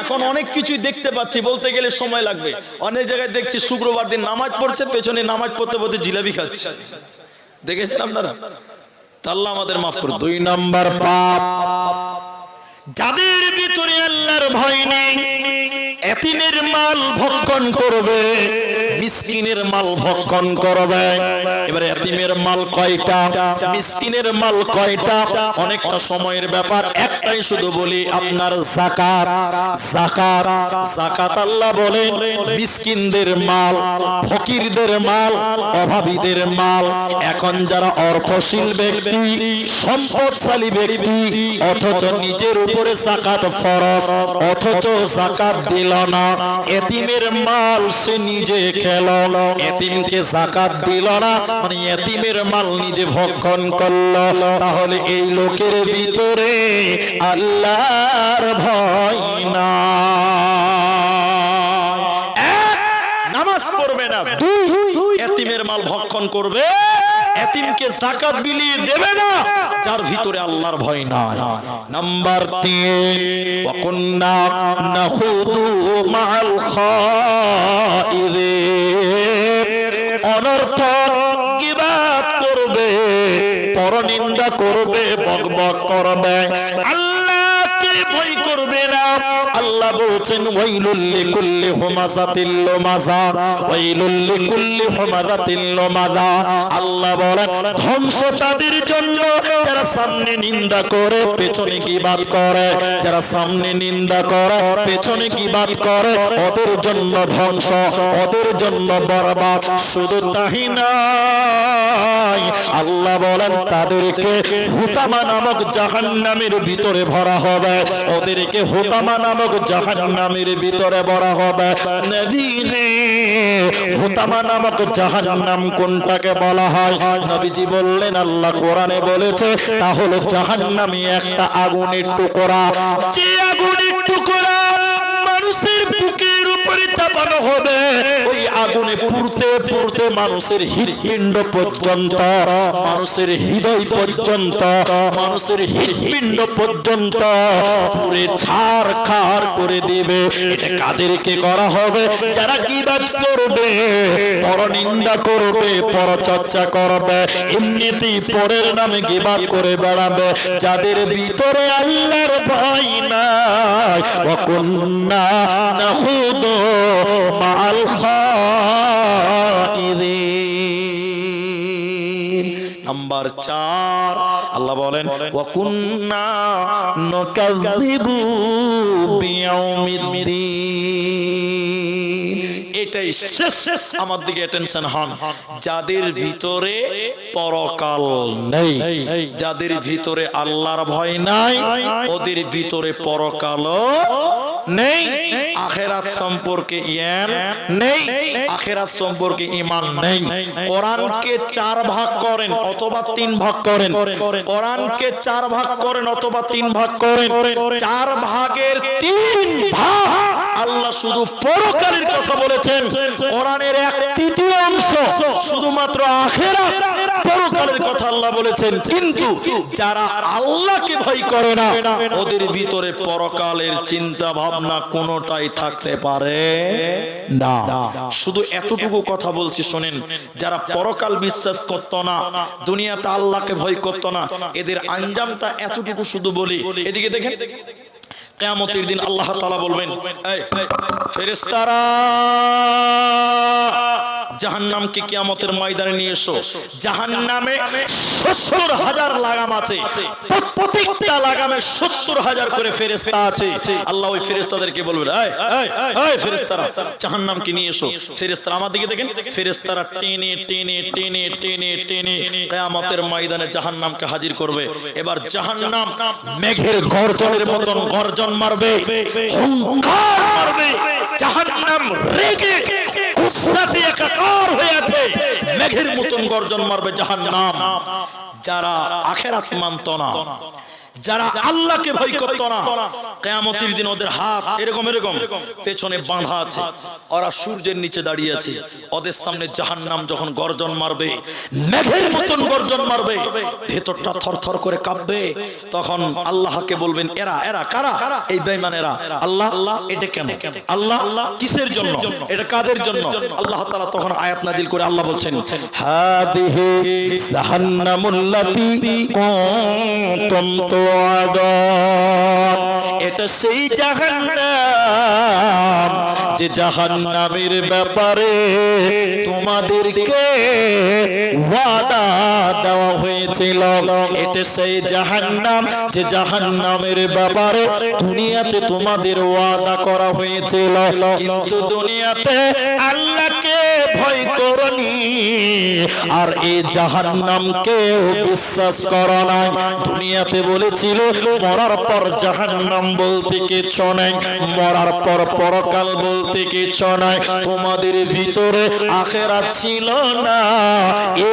এখন অনেক কিছুই দেখতে পাচ্ছি, বলতে গেলে সময় লাগবে। অনেক জায়গায় দেখছি শুক্রবার দিন নামাজ পড়ছে, পেছনে নামাজ পড়তে পড়তে জিলাপি খাচ্ছে, দেখেছেন আপনারা? আল্লাহ আমাদের মাফ করুন। 2 নাম্বার পাপ, যাদের ভিতরে আল্লাহর ভয় নেই, এতিমের মাল ভক্ষণ করবে, মিসকিনের মাল ভক্ষণ করবে। এবারে এতিমের মাল কয়টা, মিসকিনের মাল কয়টা? অনেকটা সময়ের ব্যাপার, একটাই শুধু বলি, আপনার যাকাত। যাকাত, যাকাত আল্লাহ বলেন মিসকিনদের মাল, ফকিরদের মাল, অভাবীদের মাল। এখন যারা অর্থশীল ব্যক্তি, সম্পদশালী ব্যক্তি, অথচ নিজের উপরে যাকাত ফরজ, অথচ যাকাত দিল না, এতিমের মাল সে নিজে খেল, এতিমকে যাকাত দিল না, মানে এতিমের মাল নিজে ভক্ষণ করল, তাহলে এই লোকের ভিতরে আল্লাহর ভয় না। এক, নামাজ পড়বে না। দুই, এতিমের মাল ভক্ষণ করবে, এতিমকে যাকাত বিলিয়ে দেবে না, যার ভিতরে আল্লাহর ভয় নাই। নাম্বার 3, ওয়াকুন্না নাখুদু মাআল খাইদিন, অনর্থক গীবাত করবে, পরনিন্দা করবে, বকবক করবে, আল্লাহকে ভয় করবে না। আল্লাহ বলছেন ওয়াইলুল লিকুল্লি হুমাযাতিল লুমাযা, ওয়াইলুল লিকুল্লি হুমাযাতিল লুমাযা। আল্লাহ বলেন ধ্বংস তাদের জন্য যারা সামনে নিন্দা করে পেছনে গীবাত করে, যারা সামনে নিন্দা করে পেছনে গীবাত করে, ওদের জন্য ধ্বংস, ওদের জন্য বরবাদ। শুধু তাই নয়, আল্লাহ বলেন তাদেরকে হুতামা নামক জাহান্নামের ভিতরে ভরা হবে, ওদেরকে হুতামা নামক জাহান্নামের ভিতরে ভরা হবে। নবী রে, হুতামা নামক জাহান্নাম কোনটাকে বলা হয়? নবীজি বললেন, আল্লাহ কোরআনে বলেছে তা হলো জাহান্নামী একটা আগুনের টুকরা, যে আগুনের টুকরা মানুষের বুকের উপরে চাপানো হবে, ওই আগুনে পুড়তে পুড়তে মানুষের হৃৎপিণ্ড পর্যন্ত, মানুষের হৃদয় পর্যন্ত, মানুষের হৃৎপিণ্ড পর্যন্ত পুরে ছারখার করে দিবে। এটা কাদেরকে করা হবে? যারা গীবাত করবে, পরনিন্দা করবে, পরচর্চা করবে, এমনিতেই পরের নামে গীবাত করে বেড়াবে, যাদের ভিতরে আল্লাহর ভয় নাই। ওয়াকুন্না নাখুদু মাআল খাইদিন। নাম্বার 4, আল্লাহ বলেন ওয়াকুন্না নুকাযযিবু বিয়াউমিদ্দিন। এটাই শেষ। আমার দিকে অ্যাটেনশন হন। যাদের ভিতরে পরকাল নেই, যাদের ভিতরে আল্লাহর ভয় নাই, ওদের ভিতরে পরকালও নেই, আখিরাত সম্পর্কে জ্ঞান নেই, আখিরাত সম্পর্কে ঈমান নেই। কোরআনকে 4 ভাগ করেন অথবা 3 ভাগ করেন, কোরআনকে 4 ভাগ করেন অথবা 3 ভাগ করেন। 4 ভাগের 3 ভাগ আল্লাহ শুধু পরকালের কথা বলেছেন। কোরআনের 1/3 অংশ শুধুমাত্র আখিরাত পরকালের কথা আল্লাহ বলেছেন। কিন্তু যারা আল্লাহকে ভয় করে না, ওদের ভিতরে পরকালের চিন্তা ভাবনা কোনোটাই থাকতে পারে না। শুধু এতটুকু কথা বলছি শোনেন, যারা পরকাল বিশ্বাস করত না, দুনিয়াতে আল্লাহকে ভয় করত না, এদের আঞ্জামটা এতটুকু শুধু বলি। এদিকে দেখেন, কিয়ামতের দিন আল্লাহ তাআলা বলবেন, এই ফেরেশতারা জাহান্নামকে কিয়ামতের ময়দানে নিয়ে এসো। জাহান্নামে ৭০,০০০ লাগাম আছে, প্রত্যেকটা লাগামে ৭০,০০০ করে ফেরেশতা আছে। আল্লাহ ওই ফেরেশতাদেরকে বলবেন, এই এই ফেরেশতারা জাহান্নামকে নিয়ে এসো। ফেরেশতারা আমার দিকে দেখেন, ফেরেশতারা টেনে টেনে টেনে টেনে টেনে কিয়ামতের ময়দানে জাহান্নামকে হাজির করবে। এবার জাহান্নাম মেঘের গর্জনের মতন গর্জন মারবে, হুঙ্কার মারবে। জাহান্নাম রেগে গুসসাতে একাকার হয়ে আছে, মেঘের মতন গর্জন মারবে জাহান্নাম। যারা আখিরাত মানত না, যারা আল্লাহকে ভয় করত না, কিয়ামতের দিন ওদের হাত এরকম এরকম পেছনে বাঁধা আছে, ওরা সূর্যের নিচে দাঁড়িয়ে আছে। ওদের সামনে জাহান্নাম যখন গর্জন মারবে, মেঘের মতন গর্জন মারবে, ভেতরটা থরথর করে কাঁপবে। তখন আল্লাহকে বলবেন, এরা এরা কারা? এই বেঈমানেরা। আল্লাহ আল্লাহ এটা কেন? আল্লাহ আল্লাহ কিসের জন্য? এটা কাদের জন্য? আল্লাহ তাআলা তখন আয়াত নাজিল করে আল্লাহ বলছেন, হাদিহি জাহান্নামুল্লাতী কুনতুম তুআদুন। এটা সেই জাহান্নাম যে জাহান্নামের ব্যাপারে তোমাদেরকে ওয়াদা দেওয়া হয়েছিল। এটা সেই জাহান্নাম যে জাহান্নামের ব্যাপারে দুনিয়াতে তোমাদের ওয়াদা করা হয়েছিল, কিন্তু দুনিয়াতে আল্লাহকে ভয় করনি আর এই জাহান্নামকে বিশ্বাস করো না। দুনিয়াতে বলেছিল মরার পর জাহান্নাম বলতে কিছু নাই, মরার পর পরকাল বলতে কিছু নাই, তোমাদের ভিতরে আখিরাত ছিল না,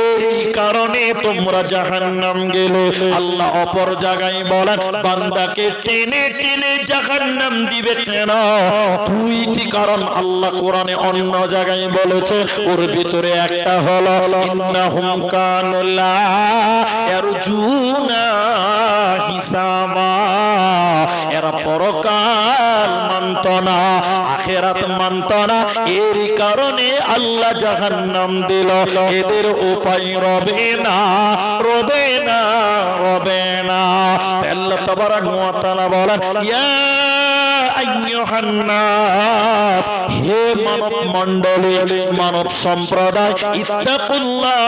এরই কারণে তোমরা জাহান্নাম গেলে। আল্লাহ অপর জায়গায় বলেন বান্দাকে টেনে টেনে জাহান্নাম দিবে কেন? দুইটি কারণ আল্লাহ কোরআনে অন্য জায়গায় বলেছে, ওর ভিতরে একটা হলো ইন্নাহুম কানু লা ইয়ারজুনা হিসাবা, এরা পরকাল মানত না, আখিরাত মানত না, এরই কারণে আল্লাহ জাহান্নাম দিল। এদের উপায় রবে না, রবে না, রবে না। আল্লাহ তাবারাক ওয়া তাআলা বলেন ইয়া আইয়ুহান নাস, হে মানব মণ্ডলী, মানব সম্প্রদায়, ইত্তাকুল্লাহ,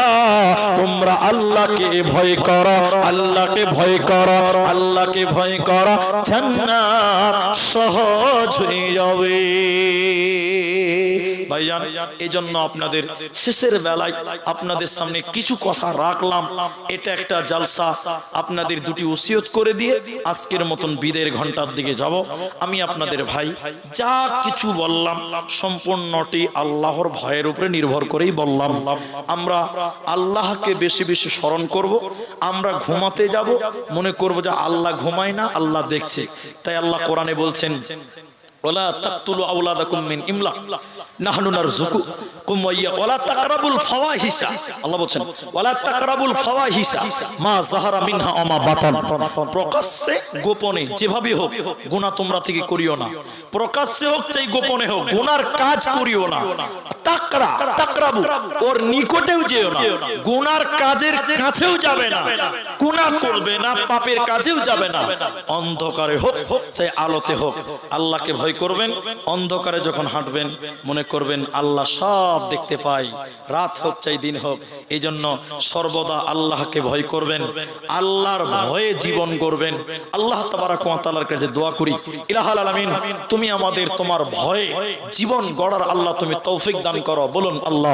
তোমরা আল্লাহকে ভয় করো, আল্লাহকে ভয় করো, আল্লাহকে ভয় করো, জান্নাত সহজ হয়ে যাবে। ভাইজান, এজন্য আপনাদের শেষের বেলায় আপনাদের সামনে কিছু কথা রাখলাম। এটা একটা জালসা, আপনাদের দুটি ওসিয়ত করে দিয়ে আজকের মতন বিদের ঘন্টার দিকে যাব। আমি আপনাদের ভাই যা কিছু বললাম সম্পূর্ণটি আল্লাহর ভয়ের উপরে নির্ভর করেই বললাম। আমরা আল্লাহকে বেশি বেশি স্মরণ করব। আমরা ঘুমাতে যাব, মনে করব যে আল্লাহ ঘুমায় না, আল্লাহ দেখছে। তাই আল্লাহ কোরআনে বলছেন ওয়ালা তাকতুলু আওলাদাকুম মিন ইমলাক নাহনু নারযুকুকুম ওয়া ইয়া ওয়ালা তাকরাবুল ফাওয়াহিশা। আল্লাহ বলেন ওয়ালা তাকরাবুল ফাওয়াহিশা মা যাহারা মিনহা ওয়া মা বাতান। প্রকাশ্যে গোপনে যেভাবে হোক গুনাহ তোমরা থেকে করিও না, প্রকাশ্যে হোক চাই গোপনে হোক গুনার কাজ করিও না। তাকরাবু ওর নিকটেও যেও না, গুনার কাজের কাছেও যাবে না, গুনাহ করবে না, পাপের কাজেও যাবে না। অন্ধকারে হোক চাই আলোতে হোক আল্লাহকে ভয় করবেন। অন্ধকারে যখন হাঁটবেন মনে করবেন আল্লাহ সব দেখতে পাই, রাত হোক চাই দিন হোক। এই জন্য সর্বদা আল্লাহকে ভয় করবেন, আল্লাহর ভয়ে জীবন করবেন। আল্লাহ তাবারাক ওয়া তাআলার কাছে দোয়া করি, ইলাহুল আলামিন, তুমি আমাদের তোমার ভয়ে জীবন গড়ার আল্লাহ তুমি তৌফিক দান করো। বলুন আল্লাহ।